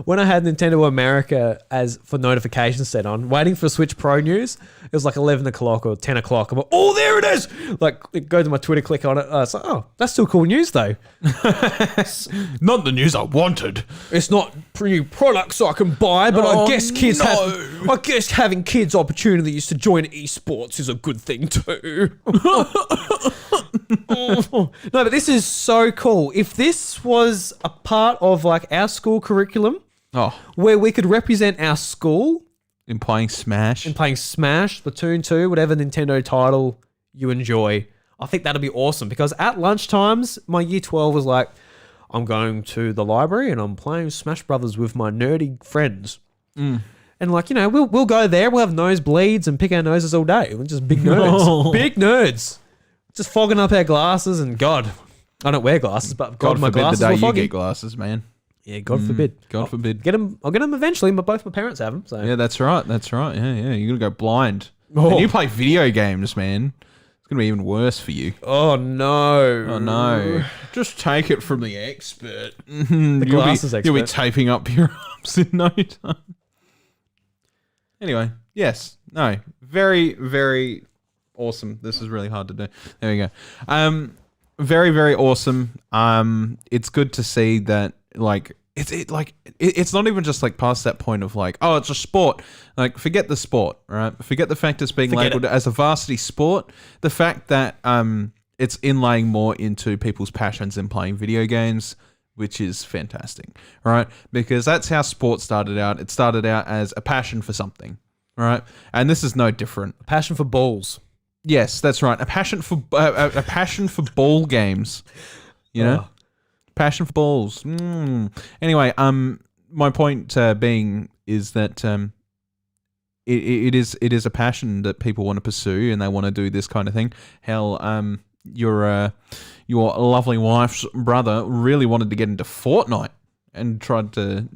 when I had Nintendo America as for notifications set on, waiting for Switch Pro news. It was like 11 o'clock or 10 o'clock. I'm like, oh, there it is! Like, go to my Twitter, click on it. It's like, oh, that's still cool news though.
Not the news I wanted.
It's not new products I can buy, but I guess having kids' opportunities to join esports is a good thing too. No, but this is so cool. If this was a part of like our school curriculum, where we could represent our school
in playing Smash,
Splatoon 2, whatever Nintendo title you enjoy, I think that'd be awesome. Because at lunchtimes, my year 12 was like, I'm going to the library and I'm playing Smash Brothers with my nerdy friends. And like, you know, we'll go there, we'll have nosebleeds and pick our noses all day. We're just big nerds. Big nerds. Just fogging up our glasses, and God, I don't wear glasses, but God, my glasses
the day
will foggy.
you get glasses, man.
Yeah, God forbid.
God forbid.
I'll get them eventually, but both my parents have them. So.
Yeah, that's right. Yeah. You're gonna go blind. And you play video games, man. It's gonna be even worse for you.
Oh no.
Just take it from the expert.
The glasses expert.
You'll be taping up your arms in no time. Anyway, yes. No. Very, very awesome. This is really hard to do. There we go. Very, very awesome. It's good to see that, like, it's not even just like past that point of like, oh, it's a sport. Like, forget the sport, right? Forget the fact it's being labeled as a varsity sport. The fact that it's inlaying more into people's passions in playing video games, which is fantastic, right? Because that's how sport started out. It started out as a passion for something, right? And this is no different.
A passion for balls.
Yes, that's right. A passion for ball games. You know, passion for balls. Anyway, my point being is that it is a passion that people want to pursue, and they want to do this kind of thing. Hell, your lovely wife's brother really wanted to get into Fortnite and tried to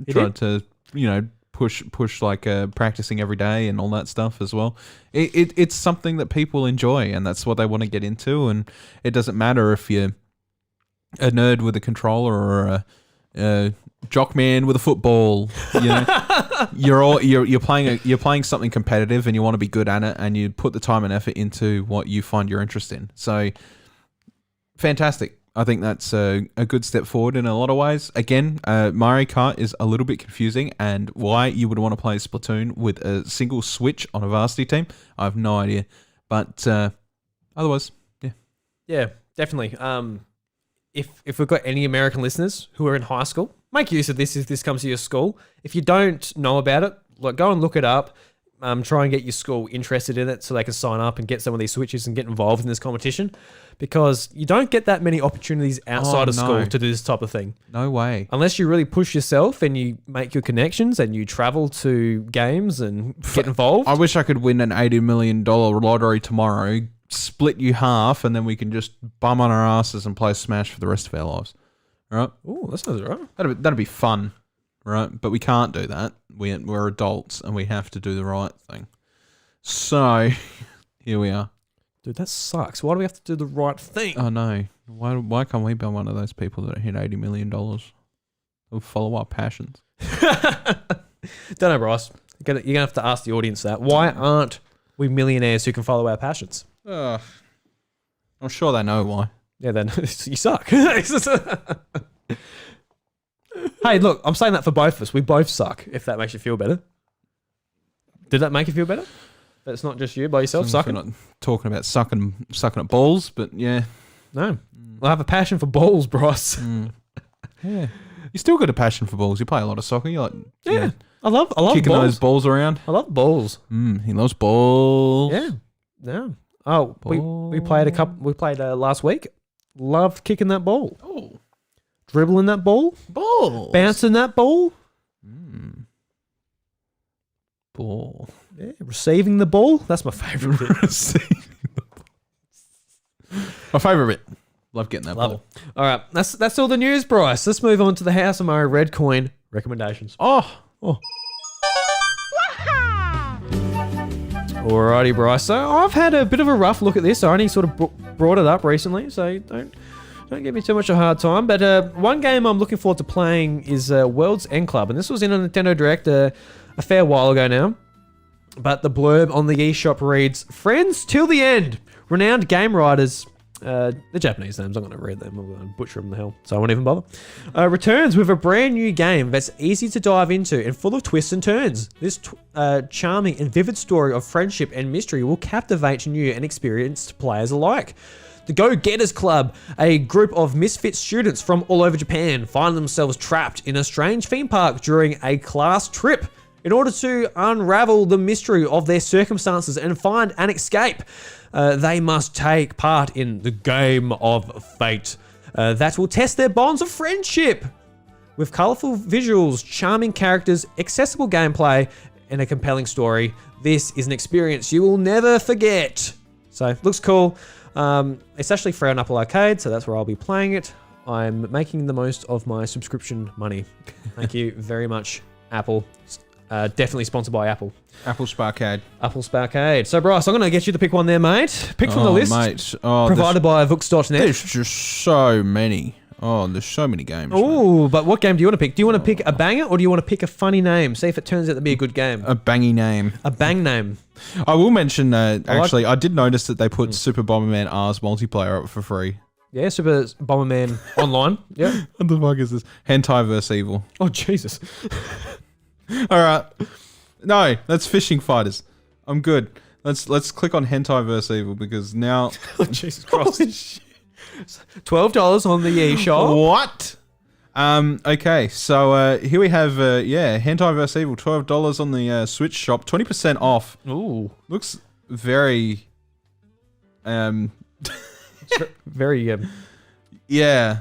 you know, push like practicing every day and all that stuff as well. It's something that people enjoy, and that's what they want to get into. And it doesn't matter if you're a nerd with a controller or a jock man with a football. You know, you're playing something competitive, and you want to be good at it, and you put the time and effort into what you find your interest in. So fantastic. I think that's a good step forward in a lot of ways. Again, Mario Kart is a little bit confusing, and why you would want to play Splatoon with a single Switch on a varsity team, I have no idea. But otherwise, yeah.
Yeah, definitely. If we've got any American listeners who are in high school, make use of this if this comes to your school. If you don't know about it, like go and look it up. Try and get your school interested in it so they can sign up and get some of these switches and get involved in this competition, because you don't get that many opportunities outside of school to do this type of thing.
No way.
Unless you really push yourself and you make your connections and you travel to games and get involved.
I wish I could win an $80 million lottery tomorrow, split you half, and then we can just bum on our asses and play Smash for the rest of our lives. All right?
Oh, that sounds right.
That'd be fun. Right, but we can't do that. We're adults and we have to do the right thing. So, here we are.
Dude, that sucks. Why do we have to do the right thing?
Oh no, why can't we be one of those people that hit $80 million? We'll follow our passions.
Don't know, Bryce. You're gonna have to ask the audience that. Why aren't we millionaires who can follow our passions?
I'm sure they know why.
Yeah, then you suck. Hey, look, I'm saying that for both of us. We both suck, if that makes you feel better. Did that make you feel better? That it's not just you by yourself sucking?
We're not talking about sucking at balls, but yeah.
No. I have a passion for balls, Bryce.
Yeah. You still got a passion for balls. You play a lot of soccer. You like
I love
kicking
balls.
those balls around.
I love balls.
He loves balls.
Yeah. Yeah. Oh, we played last week. Loved kicking that ball.
Oh.
Dribbling that ball.
Balls.
Bouncing that ball.
Ball.
Yeah. Receiving the ball. That's my favourite bit.
My favourite bit. Love getting that
Love
ball.
it. All right. That's all the news, Bryce. Let's move on to the House of Mario Red Coin recommendations.
Oh.
Alrighty, Bryce. So I've had a bit of a rough look at this. I only sort of brought it up recently, so don't give me too much of a hard time. But one game I'm looking forward to playing is World's End Club, and this was in a Nintendo Direct a fair while ago now. But the blurb on the eShop reads, "Friends till the end, renowned game writers." The Japanese names, I'm going to read them. I'm going to butcher them the hell, so I won't even bother. Returns with a brand new game that's easy to dive into and full of twists and turns. This charming and vivid story of friendship and mystery will captivate new and experienced players alike. The Go-Getters Club, a group of misfit students from all over Japan, find themselves trapped in a strange theme park during a class trip. In order to unravel the mystery of their circumstances and find an escape, they must take part in the game of fate that will test their bonds of friendship. With colourful visuals, charming characters, accessible gameplay, and a compelling story, this is an experience you will never forget. So, looks cool. It's actually free on Apple Arcade, so that's where I'll be playing it. I'm making the most of my subscription money. Thank you very much, Apple. Definitely sponsored by Apple.
Apple Sparkade.
Apple Sparkade. So, Bryce, I'm going to get you to pick one there, mate. Pick from the list.
Mate.
Provided by Vooks.net.
There's just so many. Oh, there's so many games.
Oh, but what game do you want to pick? Do you want to pick a banger or do you want to pick a funny name? See if it turns out to be a good game.
A bangy name.
A bang name.
I will mention, actually, I did notice that they put Super Bomberman R's multiplayer up for free.
Yeah, Super Bomberman Online. Yeah.
What the fuck is this? Hentai vs. Evil.
Oh, Jesus.
All right. No, that's Fishing Fighters. I'm good. Let's click on Hentai vs. Evil because now...
Oh, Jesus Christ. $12 on the eShop.
What? Okay, so here we have, Hentai vs. Evil, $12 on the Switch shop, 20% off.
Ooh.
Looks very...
Very...
yeah.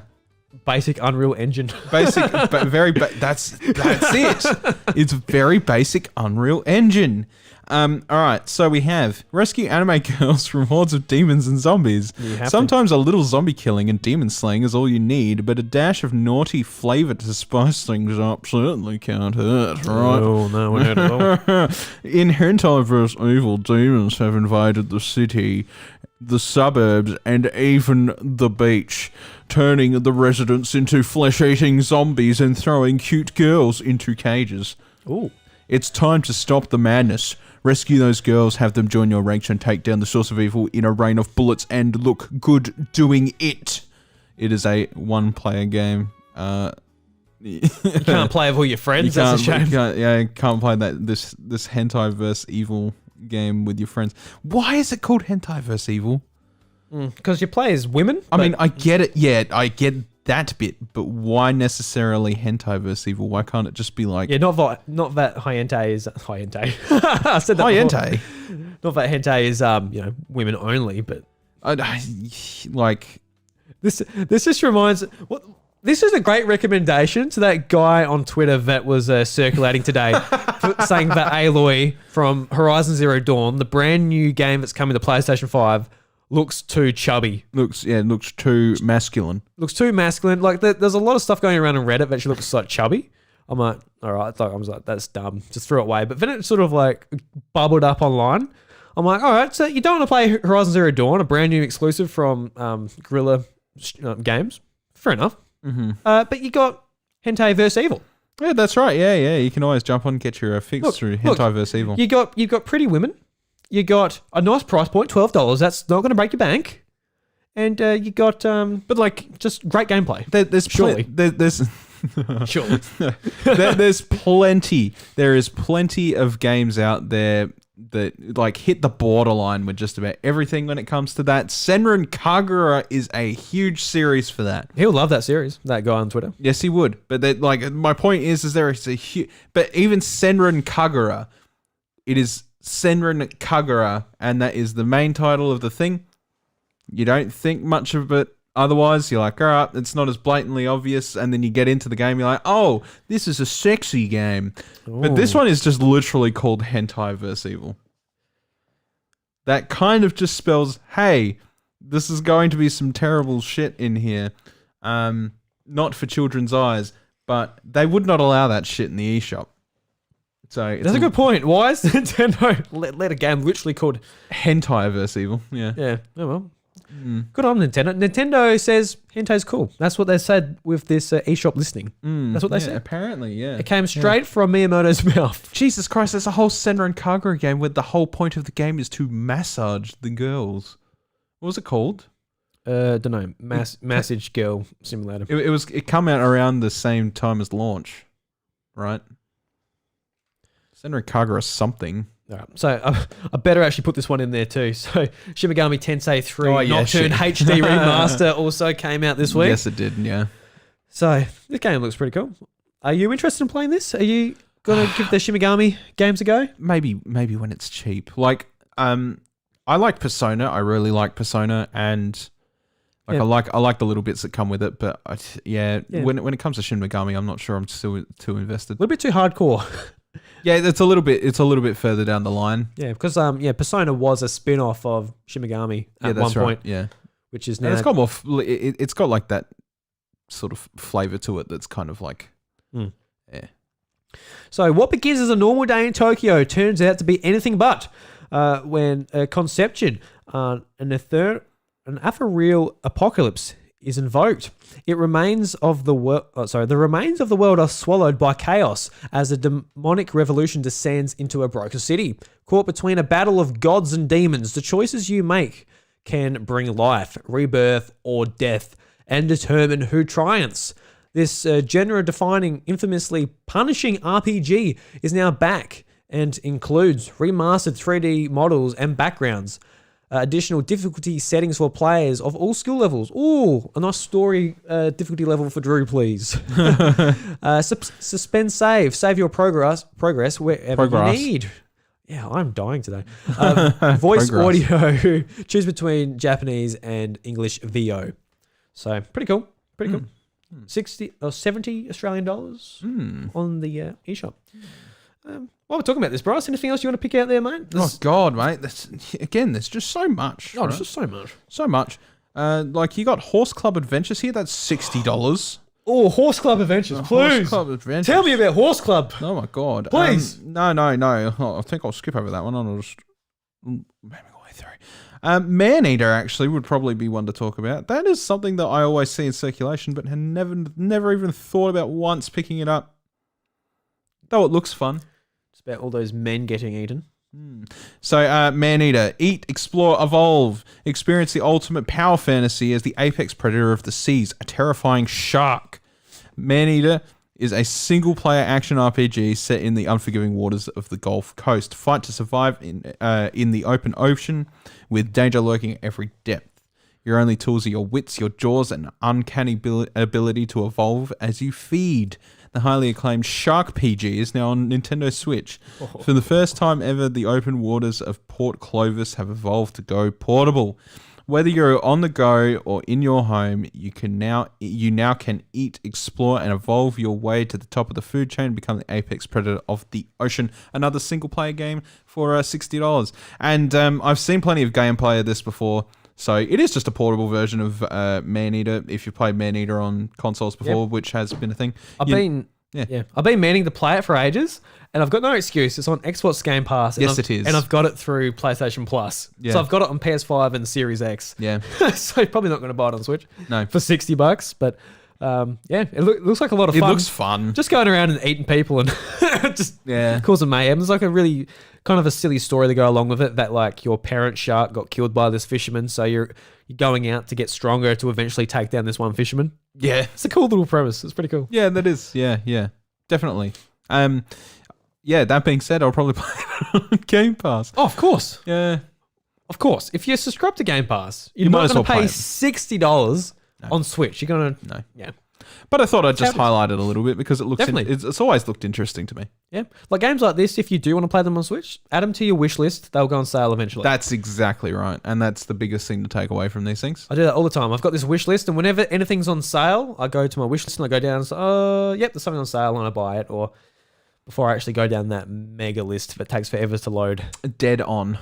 Basic Unreal Engine.
Basic, but that's it. It's very basic Unreal Engine. All right, so we have rescue anime girls from hordes of demons and zombies. Sometimes a little zombie killing and demon slaying is all you need, but a dash of naughty flavor to spice things up certainly can't hurt, right?
Oh, no, we heard it all.
In Hentai vs. Evil, demons have invaded the city, the suburbs, and even the beach, turning the residents into flesh-eating zombies and throwing cute girls into cages.
Ooh.
It's time to stop the madness. Rescue those girls, have them join your ranks, and take down the source of evil in a rain of bullets and look good doing it. It is a one-player game.
You can't play with all your friends, that's a shame.
You can't play this Hentai vs. Evil game with your friends. Why is it called Hentai vs. Evil?
Because you play as women.
I mean, I get it. Yeah, I get that bit, but why necessarily hentai versus evil? Why can't it just be like
Yeah, not that hentai is hentai. I said that before.
hentai?
Not that hentai is women only, but
Like
this just reminds this is a great recommendation to that guy on Twitter that was circulating today saying that Aloy from Horizon Zero Dawn, the brand new game that's coming to PlayStation 5, looks too chubby.
looks too masculine.
Looks too masculine. Like there's a lot of stuff going around on Reddit that she looks like chubby. I'm like, all right. I was like, that's dumb. Just threw it away. But then it sort of like bubbled up online. I'm like, all right. So you don't want to play Horizon Zero Dawn, a brand new exclusive from Guerrilla Games? Fair enough.
Mm-hmm.
But you got Hentai vs Evil.
Yeah, that's right. Yeah. You can always jump on and get your fix through hentai versus evil.
You got pretty women. You got a nice price point, $12. That's not going to break your bank. And you got, but like, just great gameplay.
There's
surely.
There's
Surely.
there's plenty. There is plenty of games out there that like hit the borderline with just about everything when it comes to that. Senran Kagura is a huge series for that.
He'll love that series, that guy on Twitter.
Yes, he would. But like, my point is there is a huge. But even Senran Kagura, it is Senran Kagura, and that is the main title of the thing. You don't think much of it. Otherwise, you're like, all right, it's not as blatantly obvious. And then you get into the game, you're like, oh, this is a sexy game.
Ooh.
But this one is just literally called Hentai vs. Evil. That kind of just spells, hey, this is going to be some terrible shit in here. Not for children's eyes, but they would not allow that shit in the eShop. So
That's a good point. Why is Nintendo let a game literally called
Hentai vs. Evil? Yeah.
Yeah. Oh well. Good on Nintendo. Nintendo says hentai's cool. That's what they said with this eShop listing. That's what they said.
Apparently, yeah.
It came straight from Miyamoto's mouth.
Jesus Christ, there's a whole Senran Kagura game where the whole point of the game is to massage the girls. What was it called?
Don't know. Massage Girl Simulator.
It come out around the same time as launch, right? Senran Kagura something.
All right, so I better actually put this one in there too. So Shin Megami Tensei 3 Nocturne HD Remaster also came out this week.
Yes, it did, yeah.
So this game looks pretty cool. Are you interested in playing this? Are you going to give the Shin Megami games a go?
Maybe when it's cheap. Like, I like Persona. I really like Persona, and like I like the little bits that come with it. But when it comes to Shin Megami, I'm not sure I'm still too invested.
A little bit too hardcore.
Yeah, it's a little bit further down the line.
Yeah, because Persona was a spin-off of Shin Megami at one point.
Yeah,
which is now
and it's got more. It's got like that sort of flavor to it. That's kind of like, yeah.
So what begins as a normal day in Tokyo turns out to be anything but. When Conception, an ethereal apocalypse is invoked. The remains of the world are swallowed by chaos as a demonic revolution descends into a broken city. Caught between a battle of gods and demons, the choices you make can bring life, rebirth, or death, and determine who triumphs. This genre-defining, infamously punishing RPG is now back and includes remastered 3D models and backgrounds. Additional difficulty settings for players of all skill levels. Ooh, a nice story difficulty level for Drew, please. Suspend save. Save your progress wherever you need. Yeah, I'm dying today. Voice audio. Choose between Japanese and English VO. So, pretty cool. Pretty cool. 60 or 70 Australian dollars on the eShop. While we're talking about this, Bryce, anything else you want to pick out there, mate?
Oh, God, mate. There's just so much.
Oh, there's just so much.
So much. Like, you got Horse Club Adventures here. That's $60.
Oh, Horse Club Adventures, please.
Horse Club Adventures.
Tell me about Horse Club.
Oh, my God.
Please.
No. Oh, I think I'll skip over that one. I'll just maybe go way through. Maneater, actually, would probably be one to talk about. That is something that I always see in circulation, but had never even thought about once picking it up. Though it looks fun.
About all those men getting eaten.
So, Maneater, eat, explore, evolve, experience the ultimate power fantasy as the apex predator of the seas, a terrifying shark. Maneater is a single-player action RPG set in the unforgiving waters of the Gulf Coast. Fight to survive in the open ocean with danger lurking at every depth. Your only tools are your wits, your jaws, and uncanny ability to evolve as you feed. The highly acclaimed Shark PG is now on Nintendo Switch. For the first time ever, the open waters of Port Clovis have evolved to go portable. Whether you're on the go or in your home, you now can eat, explore, and evolve your way to the top of the food chain and become the apex predator of the ocean. Another single-player game for $60. And I've seen plenty of gameplay of this before. So it is just a portable version of Maneater, if you've played Maneater on consoles before, which has been a thing.
I've been meaning to play it for ages, and I've got no excuse. It's on Xbox Game Pass.
Yes, it is.
And I've got it through PlayStation Plus.
Yeah.
So I've got it on PS5 and Series X.
Yeah.
So probably not going to buy it on Switch.
No.
For $60, but it looks like a lot of fun.
It looks fun.
Just going around and eating people and just causing mayhem. There's like a really kind of a silly story to go along with it, that like your parent shark got killed by this fisherman, so you're going out to get stronger to eventually take down this one fisherman.
Yeah.
It's a cool little premise. It's pretty cool.
Yeah, that is. Yeah. Definitely. That being said, I'll probably play it on Game Pass.
Oh, of course.
Yeah.
Of course. If you're subscribed to Game Pass, you're
might
not
as
going to
well
pay
play
$60 on Switch. You're going to...
No.
Yeah.
But I thought I'd just highlight it a little bit because it looks
Definitely.
it's always looked interesting to me.
Yeah. Like games like this, if you do want to play them on Switch, add them to your wish list. They'll go on sale eventually.
That's exactly right. And that's the biggest thing to take away from these things.
I do that all the time. I've got this wish list, and whenever anything's on sale, I go to my wish list and I go down and say, yep, there's something on sale, and I buy it. Or before I actually go down that mega list that takes forever to load.
Dead on.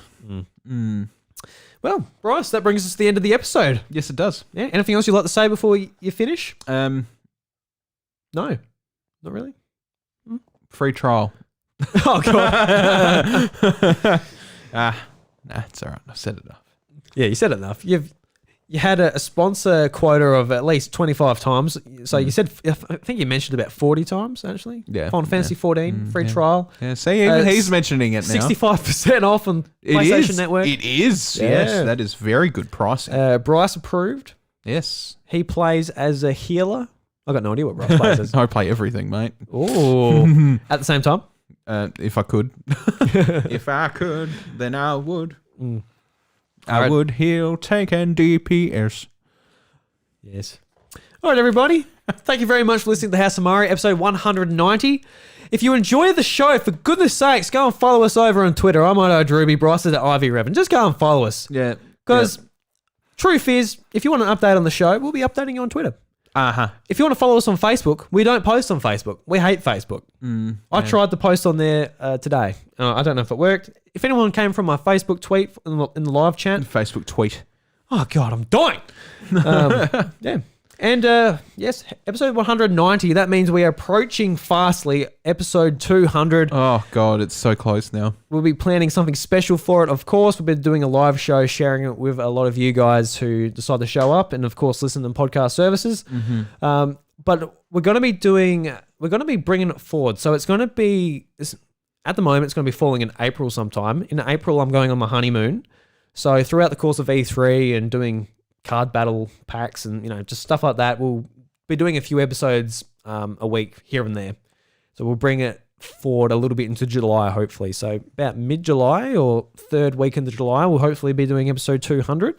Well, Bryce, that brings us to the end of the episode.
Yes, it does.
Yeah. Anything else you'd like to say before you finish? No, not really.
Free trial.
Oh, God.
Nah, it's all right. I've said enough.
Yeah, you said enough. You had a sponsor quota of at least 25 times. So you said, I think you mentioned about 40 times, actually.
Yeah.
Final Fantasy 14, free trial.
Yeah, see, even he's mentioning it now.
65% off on PlayStation Network.
It is.
Yeah.
Yes, that is very good pricing.
Bryce approved.
Yes.
He plays as a healer. I got no idea what Bryce plays as.
I play everything, mate.
Oh. At the same time?
If I could. If I could, then I would. I would heal, tank, and DPS.
Yes. All right, everybody. Thank you very much for listening to the House of Mario, episode 190. If you enjoy the show, for goodness sakes, go and follow us over on Twitter. I'm at Drewby, Bryce is at Ivy Revan. Just go and follow us.
Yeah.
Because truth is, if you want an update on the show, we'll be updating you on Twitter. If you want to follow us on Facebook, we don't post on Facebook. We hate Facebook. I tried to post on there today. I don't know if it worked. If anyone came from my Facebook tweet in the live chat.
Facebook tweet.
Oh, God, I'm dying. Yeah. And yes, episode 190. That means we are approaching fastly episode 200.
Oh, God, it's so close now.
We'll be planning something special for it. Of course, we've been doing a live show, sharing it with a lot of you guys who decide to show up and, of course, listen to podcast services. But we're going to be bringing it forward. So it's going to be, at the moment, it's going to be falling in April sometime. In April, I'm going on my honeymoon. So throughout the course of E3 and doing card battle packs and, just stuff like that, we'll be doing a few episodes a week here and there. So we'll bring it forward a little bit into July, hopefully. So about mid-July or third week into July, we'll hopefully be doing episode 200.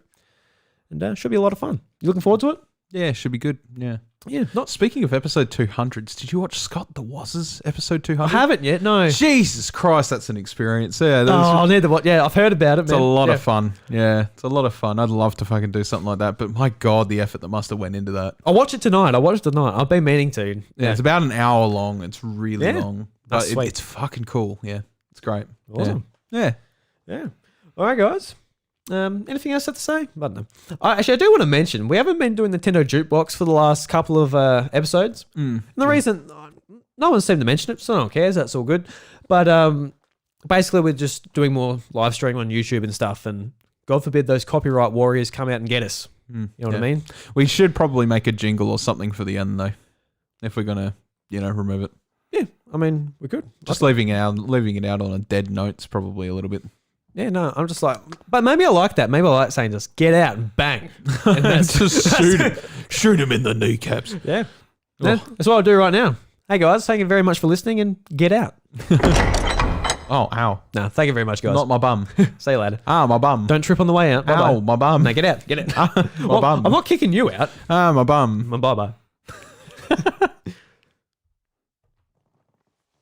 And should be a lot of fun. You looking forward to it?
Yeah, it should be good. Yeah.
Yeah.
Speaking of episode 200s, did you watch Scott the Waz's episode 200?
I haven't yet, no.
Jesus Christ, that's an experience. Yeah,
I need to watch. Yeah, I've heard about it,
It's a lot of fun. Yeah, it's a lot of fun. I'd love to fucking do something like that, but my God, the effort that must have went into that.
I'll watch it tonight. I've been meaning to.
Yeah, it's about an hour long. It's really long.
That's
But
sweet.
it's fucking cool. Yeah, it's great.
Awesome.
Yeah.
Yeah. All right, guys. Anything else to say? I don't know. Actually, I do want to mention, we haven't been doing Nintendo Jukebox for the last couple of episodes. And the reason, no one seemed to mention it, so no one cares. That's all good. But basically, we're just doing more live streaming on YouTube and stuff. And God forbid those copyright warriors come out and get us. You know what I mean?
We should probably make a jingle or something for the end, though, if we're going to, remove it.
Yeah. I mean, we could.
Just leaving it out on a dead note's probably a little bit.
Yeah, no, I'm just like, but maybe I like that. Maybe I like saying just get out and bang. And that's,
just shoot him in the kneecaps.
Yeah. That's what I'll do right now. Hey guys, thank you very much for listening and get out.
Oh, ow.
No, thank you very much, guys.
Not my bum.
See you later.
My bum.
Don't trip on the way out. Bye-bye.
Ow, my bum.
No, get out. Get out.
My bum.
I'm not kicking you out.
My bum.
Bye-bye.